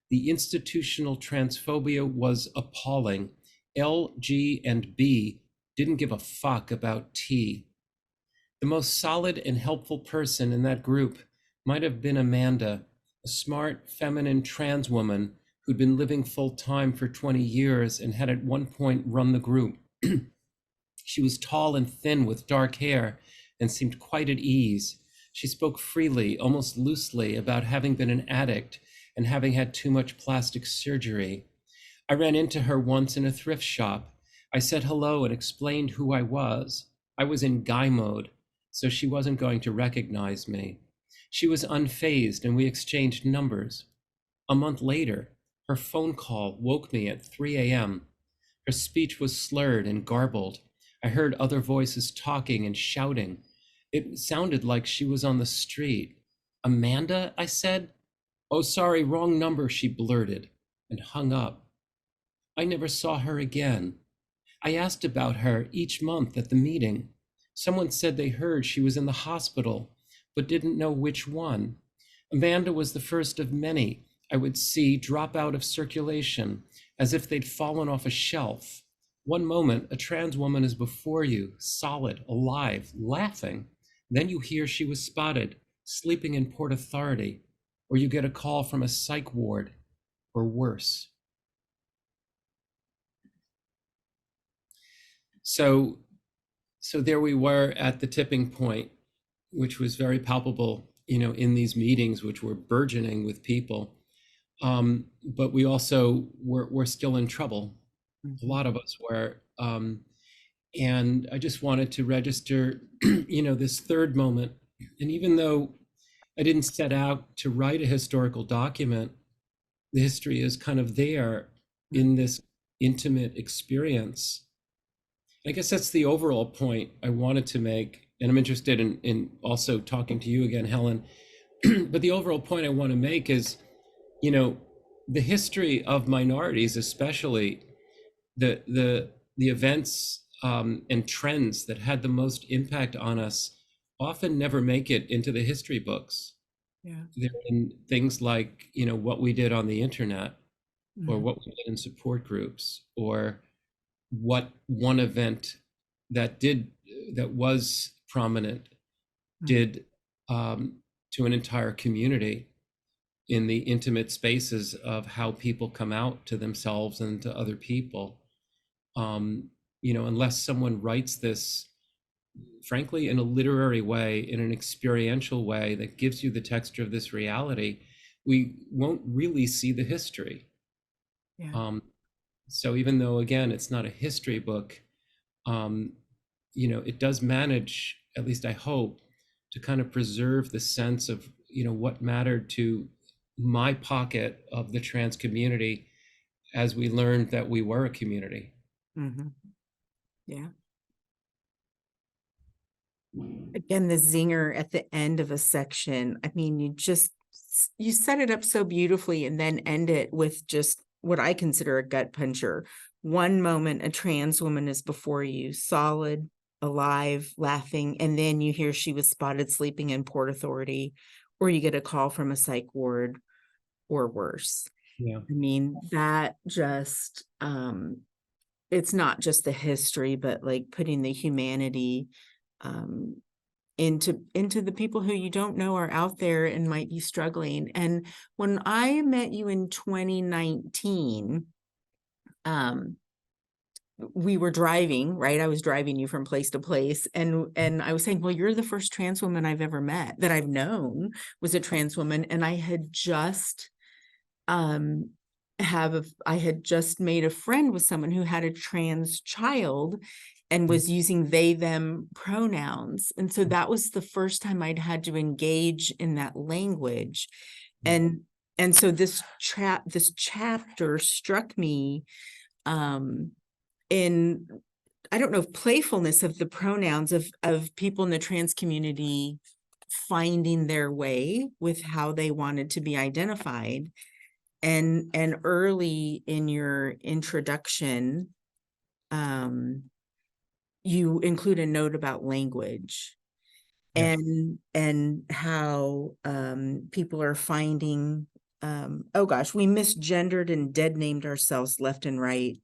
The institutional transphobia was appalling. L, G, and B didn't give a fuck about T. The most solid and helpful person in that group might have been Amanda, a smart, feminine trans woman who'd been living full-time for 20 years and had at one point run the group. She was tall and thin with dark hair and seemed quite at ease. She spoke freely, almost loosely, about having been an addict and having had too much plastic surgery. I ran into her once in a thrift shop. I said hello and explained who I was. I was in guy mode, so she wasn't going to recognize me. She was unfazed and we exchanged numbers. A month later, her phone call woke me at 3 a.m. Her speech was slurred and garbled. I heard other voices talking and shouting. It sounded like she was on the street. "Amanda?" I said. "Oh, sorry, wrong number," she blurted and hung up. I never saw her again. I asked about her each month at the meeting. Someone said they heard she was in the hospital, but didn't know which one. Amanda was the first of many I would see drop out of circulation, as if they'd fallen off a shelf. One moment, a trans woman is before you, solid, alive, laughing. Then you hear she was spotted, sleeping in Port Authority, or you get a call from a psych ward, or worse. So there we were at the tipping point, which was very palpable, in these meetings, which were burgeoning with people. But we also were still in trouble. A lot of us were. And I just wanted to register, this third moment. And even though I didn't set out to write a historical document. The history is kind of there in this intimate experience. I guess that's the overall point I wanted to make. And I'm interested in also talking to you again, Helen. But the overall point I want to make is, you know, the history of minorities, especially the events and trends that had the most impact on us, often never make it into the history books. Yeah. They're in things like, you know, what we did on the internet, or Mhm. what we did in support groups, or what one event that was prominent Mhm. did to an entire community in the intimate spaces of how people come out to themselves and to other people. um, you know, unless someone writes this, frankly, in a literary way, in an experiential way that gives you the texture of this reality, we won't really see the history. Yeah. um, so even though, again, it's not a history book, um, you know, it does manage, at least I hope, to kind of preserve the sense of, you know, what mattered to my pocket of the trans community as we learned that we were a community. Mhm. Yeah. Again, the zinger at the end of a section. I mean, you set it up so beautifully and then end it with just what I consider a gut puncher. One moment, a trans woman is before you, solid, alive, laughing, and then you hear she was spotted sleeping in Port Authority, or you get a call from a psych ward, or worse. Yeah. I mean, that just it's not just the history, but like putting the humanity um into the people who you don't know are out there and might be struggling. And when I met you in 2019, um we were driving, right? I was driving you from place to place, and I was saying, well, you're the first trans woman I've ever met that I've known was a trans woman. And I had just um I had just made a friend with someone who had a trans child and was using they them pronouns, and so that was the first time I'd had to engage in that language. And so this chapter struck me um in, I don't know, if playfulness of the pronouns of people in the trans community finding their way with how they wanted to be identified. And early in your introduction, you include a note about language Yeah. and how people are finding oh gosh, we misgendered and dead named ourselves left and right,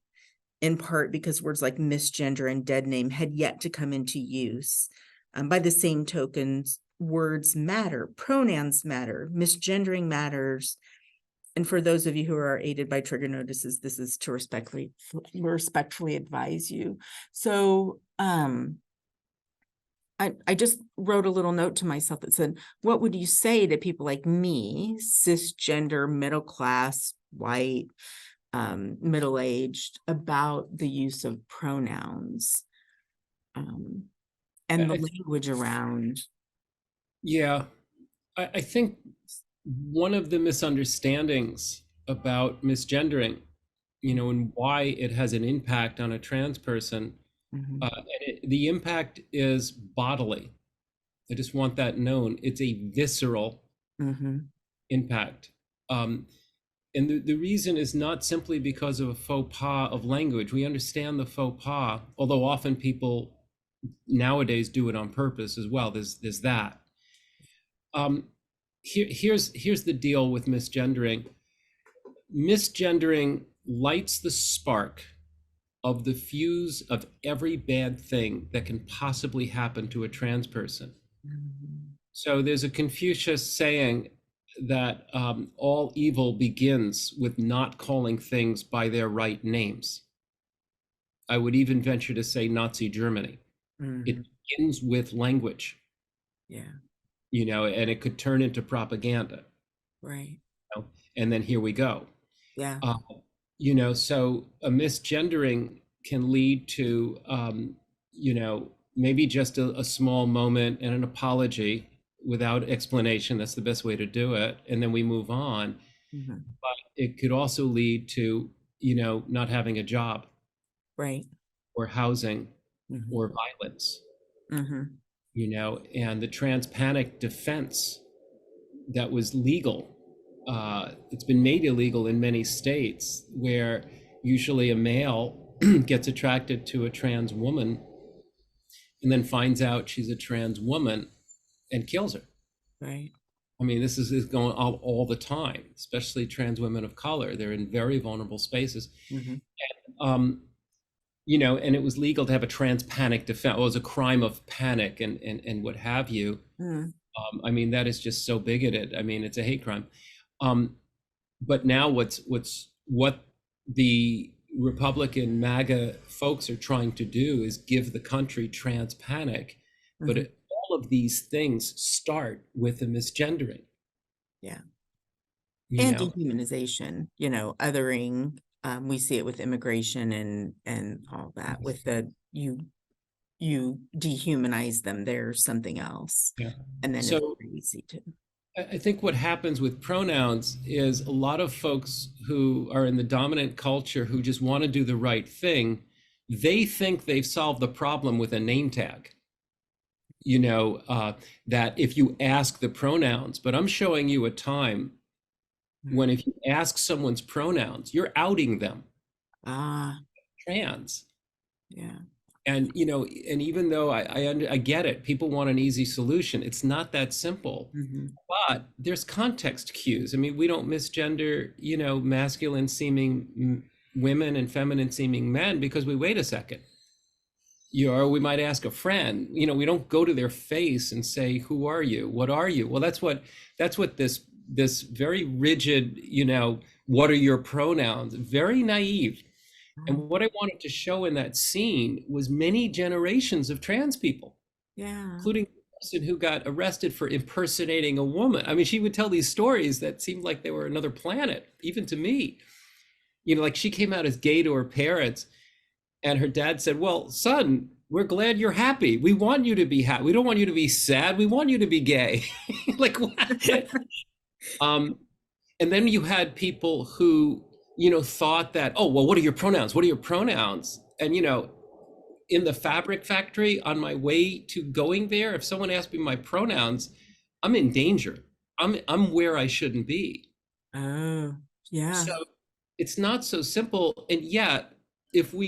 in part because words like misgender and dead name had yet to come into use. By the same tokens, words matter, pronouns matter, misgendering matters. And for those of you who are aided by trigger notices, this is to respectfully advise you. So I just wrote a little note to myself that said, what would you say to people like me, cisgender, middle class, white, middle-aged, about the use of pronouns and the I, language around? yeah, I think one of the misunderstandings about misgendering, you know, and why it has an impact on a trans person, Mhm. the impact is bodily. I just want that known. It's a visceral Mhm. impact. Um, and the reason is not simply because of a faux pas of language. We understand the faux pas, although often people nowadays do it on purpose as well. There's that. Um, here's the deal with misgendering. Misgendering lights the spark of the fuse of every bad thing that can possibly happen to a trans person. Mhm. So there's a Confucius saying that all evil begins with not calling things by their right names. I would even venture to say Nazi Germany. It Mhm. begins with language, Yeah, you know, and it could turn into propaganda, right. you know, and then here we go. Yeah. Uh, you know, so a misgendering can lead to, you know, maybe just a small moment and an apology, without explanation. That's the best way to do it. And then we move on. Mhm. But it could also lead to, not having a job Right. or housing Mhm. or violence, Mhm. and the trans panic defense that was legal. It's been made illegal in many states where usually a male gets attracted to a trans woman and then finds out she's a trans woman and kills her. Right. I mean, this is going on all the time, especially trans women of color. They're in very vulnerable spaces. Mhm. Um, and it was legal to have a trans panic defense. Well, it was a crime of panic and what have you. Mm. I mean, that is just so bigoted. I mean, it's a hate crime. Um, but now what the Republican MAGA folks are trying to do is give the country trans panic, but Mhm. all of these things start with a misgendering. Yeah. You And know, dehumanization, othering. We see it with immigration and all that. With the you dehumanize them, they're something else, yeah. and then it's So very easy to. I think what happens with pronouns is a lot of folks who are in the dominant culture who just want to do the right thing, they think they've solved the problem with a name tag. That if you ask the pronouns, but I'm showing you a time when if you ask someone's pronouns, you're outing them Ah, trans. yeah. And and even though I get it, people want an easy solution. It's not that simple. Mhm. But there's context cues. I mean, we don't misgender, masculine seeming women and feminine seeming men because we wait a second. Or we might ask a friend. We don't go to their face and say, "Who are you? What are you?" Well, that's what this very rigid, what are your pronouns? Very naive. Oh, And what I wanted to show in that scene was many generations of trans people, yeah. including the person who got arrested for impersonating a woman. I mean, she would tell these stories that seemed like they were another planet, even to me. Like she came out as gay to her parents, and her dad said, "Well, son, we're glad you're happy. We want you to be happy. We don't want you to be sad. We want you to be gay." Like what? Um, and then you had people who, thought that, oh, well, what are your pronouns? What are your pronouns? And in the fabric factory on my way to going there, if someone asked me my pronouns, I'm in danger. I'm where I shouldn't be. Oh, yeah. So it's not so simple. And yet, if we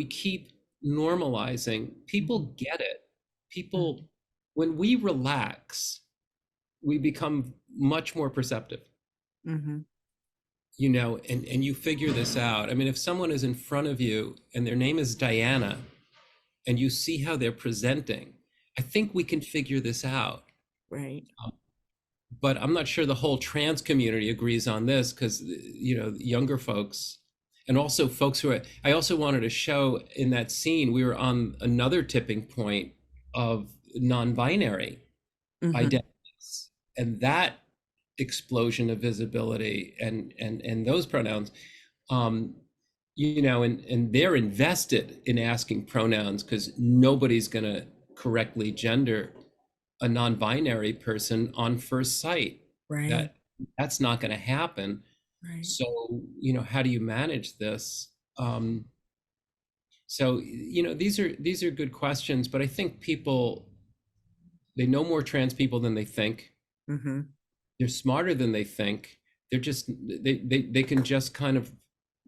keep normalizing, people Mhm. get it. Mhm. People, when we relax, we become much more perceptive, Mhm. and you figure this out. I mean, if someone is in front of you and their name is Diana, and you see how they're presenting, I think we can figure this out. Right. But I'm not sure the whole trans community agrees on this because, younger folks and also folks I also wanted to show in that scene, we were on another tipping point of non-binary Mhm. identities. And that explosion of visibility and those pronouns, um, and they're invested in asking pronouns because nobody's going to correctly gender a non-binary person on first sight. Right. That's not going to happen. Right. So, how do you manage this? So, these are good questions, but I think people, they know more trans people than they think. Mhm. They're smarter than they think. They're just they can just kind of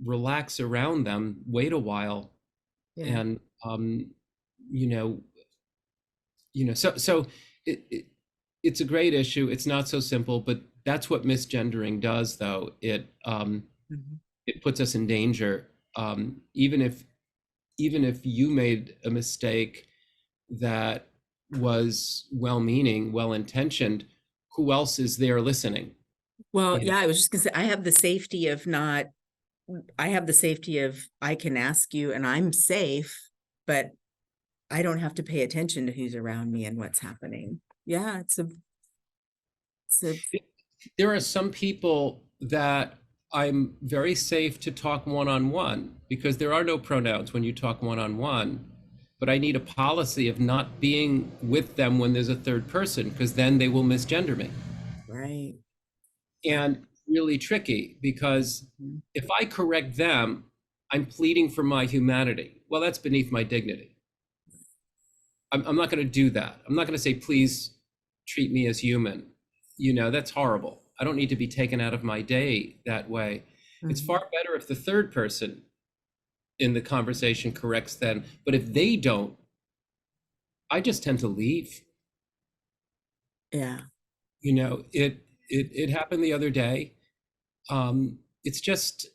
relax around them, wait a while, Yeah. and you know, so it's a great issue. It's not so simple, but that's what misgendering does, though. Mhm. It puts us in danger. Even if you made a mistake that was well-meaning, well-intentioned, who else is there listening? Well, You know, yeah, I was just gonna say, I have the safety of, I can ask you and I'm safe, but I don't have to pay attention to who's around me and what's happening. Yeah, it's a. there are some people that I'm very safe to talk one-on-one because there are no pronouns when you talk one-on-one. but I need a policy of not being with them when there's a third person, because then they will misgender me. Right. Right. And really tricky, because Mhm. if I correct them, I'm pleading for my humanity. Well, that's beneath my dignity. I'm not going to do that. I'm not going to say, please treat me as human. That's horrible. I don't need to be taken out of my day that way. It's Mhm. far better if the third person in the conversation corrects them. But if they don't, I just tend to leave. Yeah. It happened the other day. It's just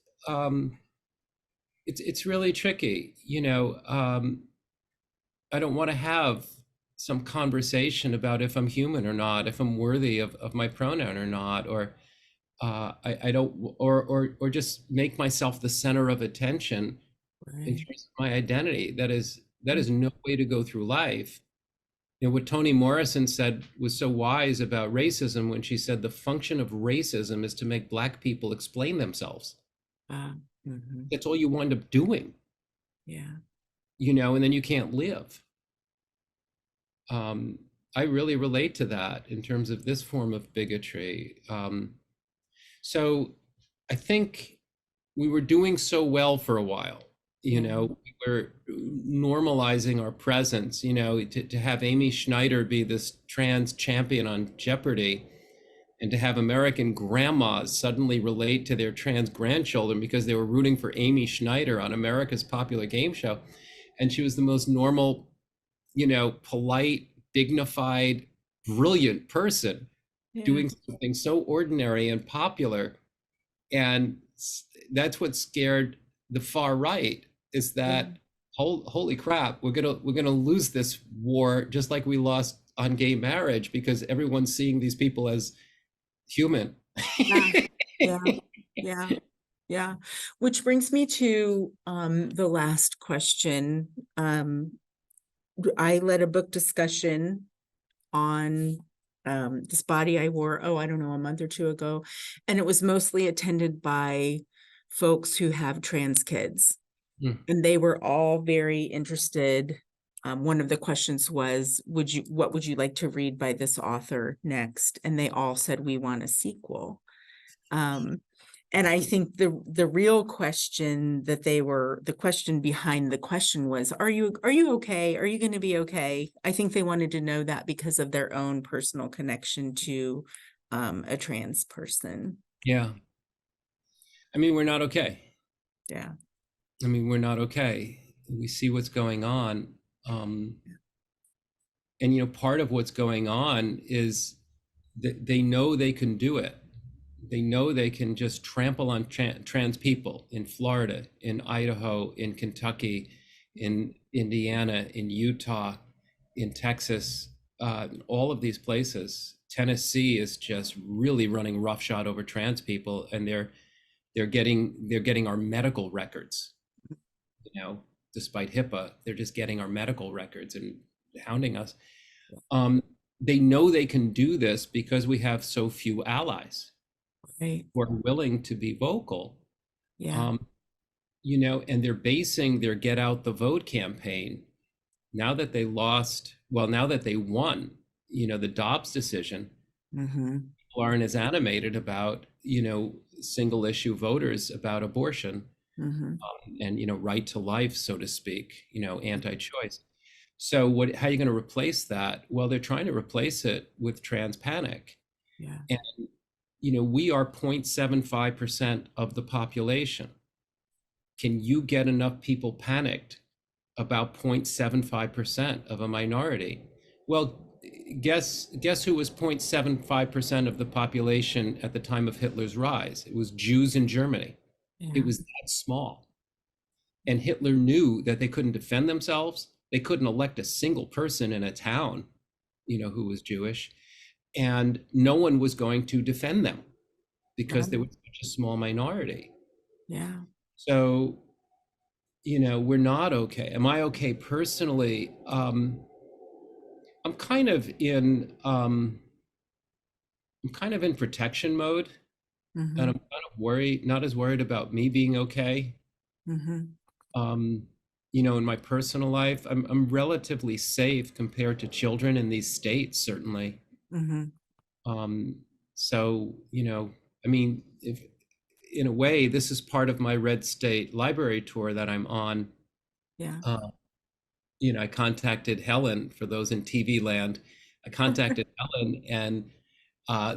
it's really tricky. I don't want to have some conversation about if I'm human or not, if I'm worthy of my pronoun or not, or I don't, or just make myself the center of attention in Right. terms of my identity. That is Mm. no way to go through life. What Toni Morrison said was so wise about racism when she said the function of racism is to make Black people explain themselves. Mhm. That's all you wind up doing, Yeah. and then you can't live. Um, I really relate to that in terms of this form of bigotry. So I think we were doing so well for a while. Yeah. We were normalizing our presence, to have Amy Schneider be this trans champion on Jeopardy, and to have American grandmas suddenly relate to their trans grandchildren because they were rooting for Amy Schneider on America's popular game show. And she was the most normal, polite, dignified, brilliant person Yeah. doing something so ordinary and popular. And that's what scared the far right, is Yeah. that holy crap, we're gonna lose this war just like we lost on gay marriage, because everyone's seeing these people as human. Yeah. Yeah. Yeah. Yeah. Which brings me to the last question. I led a book discussion on this body I wore, I don't know, a month or two ago. And it was mostly attended by folks who have trans kids. Mm, And they were all very interested. One of the questions was, what would you like to read by this author next? And they all said, we want a sequel. Um, and I think the real question the question behind the question was, are you okay? Are you going to be okay? I think they wanted to know that because of their own personal connection to a trans person. yeah. I mean, we're not okay. Yeah. We're not okay. We see what's going on. Um, and part of what's going on is that they know they can do it. They know they can just trample on trans people in Florida, in Idaho, in Kentucky, in Indiana, in Utah, in Texas, all of these places. Tennessee is just really running roughshod over trans people, and they're getting our medical records. Despite HIPAA, they're just getting our medical records and hounding us. Um, they know they can do this because we have so few allies Right. who are willing to be vocal. Yeah. Um, and they're basing their get out the vote campaign, now that they lost, well, now that they won, the Dobbs decision, Mm-hmm. people aren't as animated about, single issue voters about abortion, Mm-hmm. and, right to life, so to speak, anti-choice. So how are you going to replace that? Well, they're trying to replace it with trans panic. Yeah. And, we are 0.75% of the population. Can you get enough people panicked about 0.75% of a minority? Well, guess who was 0.75% of the population at the time of Hitler's rise? It was Jews in Germany. It Yeah. was that small. And Hitler knew that they couldn't defend themselves. They couldn't elect a single person in a town, who was Jewish. And no one was going to defend them because there Right. was such a small minority. Yeah. So, we're not okay. Am I okay personally? I'm kind of in protection mode, and Mm-hmm. I'm kind of worried, not as worried about me being okay. Mm-hmm. Um, in my personal life, I'm relatively safe compared to children in these states, certainly. Mhm. Um, so, I mean, if in a way, this is part of my Red State Library tour that I'm on. Yeah. Uh, I contacted Helen, for those in TV land. I contacted Helen, and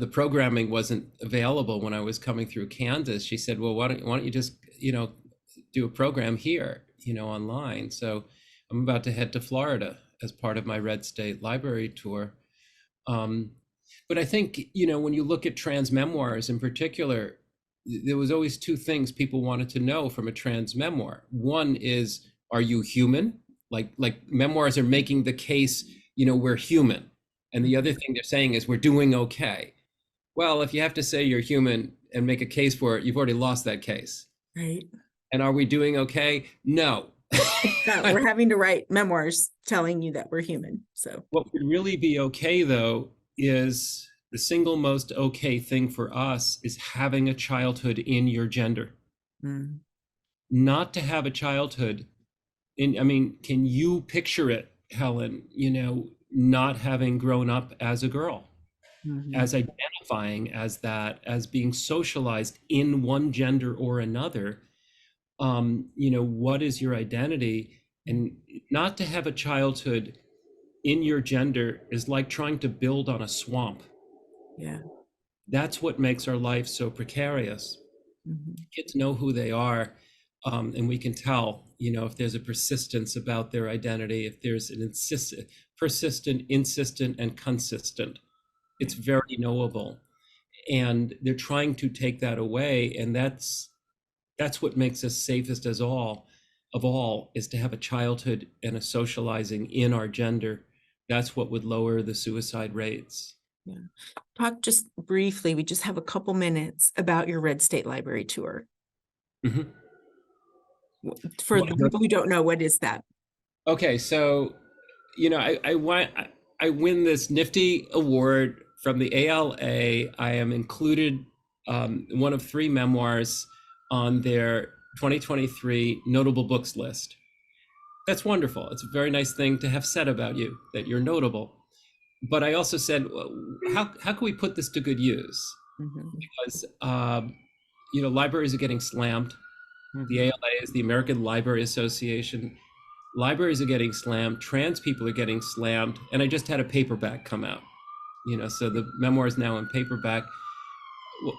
the programming wasn't available when I was coming through Kansas. She said, "Well, why don't you just do a program here, online?" So I'm about to head to Florida as part of my Red State Library tour. Um, but I think, when you look at trans memoirs in particular, there was always two things people wanted to know from a trans memoir. One is, are you human? Like memoirs are making the case, we're human. And the other thing they're saying is we're doing okay. Well, if you have to say you're human and make a case for it, you've already lost that case. Right. And are we doing okay? No. Yeah, we're having to write memoirs telling you that we're human. So, What would really be okay, though, is the single most okay thing for us is having a childhood in your gender. mm, Not to have a childhood in, I mean, can you picture it, Helen, not having grown up as a girl, mhm, as identifying as that, as being socialized in one gender or another? What is your identity? And not to have a childhood in your gender is like trying to build on a swamp. yeah. That's what makes our life so precarious. Mhm, Kids know who they are, and we can tell, if there's a persistence about their identity, if there's an persistent, insistent, and consistent. yeah. It's very knowable, and they're trying to take that away, and that's what makes us safest as all of all, is to have a childhood and a socializing in our gender. That's what would lower the suicide rates. Yeah. Talk just briefly, we just have a couple minutes about your Red State Library tour. Mhm. For the people who don't know, what is that? Okay, so I win this nifty award from the ALA. I am included, one of three memoirs on their 2023 notable books list. That's wonderful. It's a very nice thing to have said about you, that you're notable. But I also said, well, how can we put this to good use? Mhm, Because libraries are getting slammed. The mhm, ALA is the American Library Association. Libraries are getting slammed. Trans people are getting slammed. And I just had a paperback come out. So the memoir is now in paperback.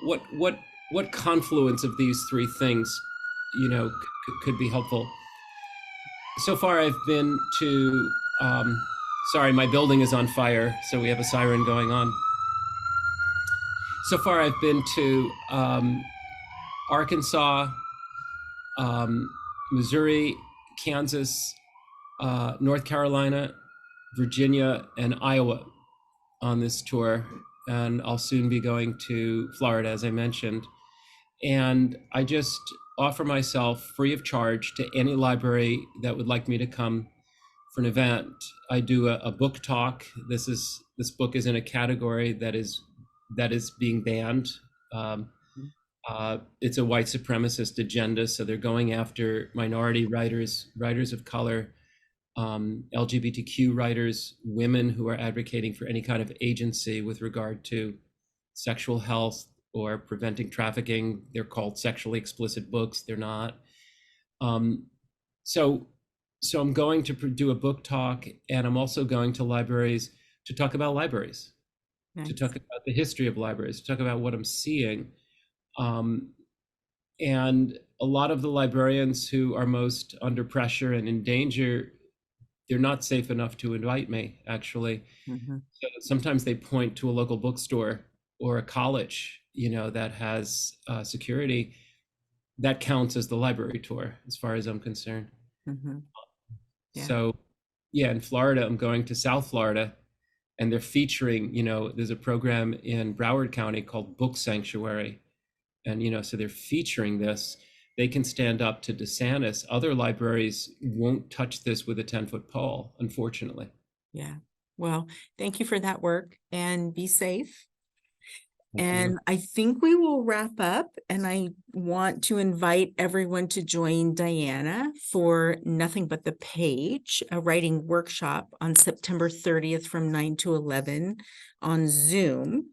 What confluence of these three things, could be helpful? So far, I've been to. Sorry, my building is on fire, so we have a siren going on. So far, I've been to Arkansas, Missouri, Kansas, North Carolina, Virginia, and Iowa on this tour. And I'll soon be going to Florida, as I mentioned. And I just offer myself free of charge to any library that would like me to come for an event. I do a book talk. This book is in a category that is being banned. Um, it's a white supremacist agenda, so they're going after minority writers, writers of color, LGBTQ writers, women who are advocating for any kind of agency with regard to sexual health or preventing trafficking. They're called sexually explicit books. They're not. Um, so, so I'm going to do a book talk, and I'm also going to libraries to talk about libraries, to nice. talk about the history of libraries, to talk about what I'm seeing. Um, and a lot of the librarians who are most under pressure and in danger, they're not safe enough to invite me, actually. Mhm, So sometimes they point to a local bookstore or a college, that has security. That counts as the library tour, as far as I'm concerned. mhm, yeah, So, yeah, in Florida, I'm going to South Florida, and they're featuring, there's a program in Broward County called Book Sanctuary. And, so they're featuring this. They can stand up to DeSantis. Other libraries won't touch this with a 10-foot pole, unfortunately. yeah. Well, thank you for that work and be safe. Thank you. And I think we will wrap up, and I want to invite everyone to join Diana for Nothing But the Page, a writing workshop on September 30th from 9 to 11 on Zoom.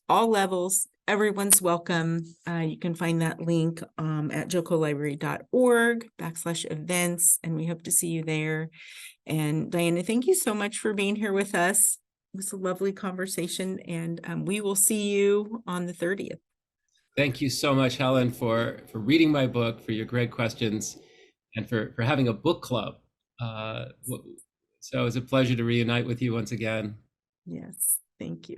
All levels, everyone's welcome. You can find that link at jocolibrary.org/events, and we hope to see you there. And Diana, thank you so much for being here with us. It was a lovely conversation, and we will see you on the 30th. Thank you so much, Helen, for reading my book, for your great questions, and for having a book club. So it was a pleasure to reunite with you once again. Yes, thank you.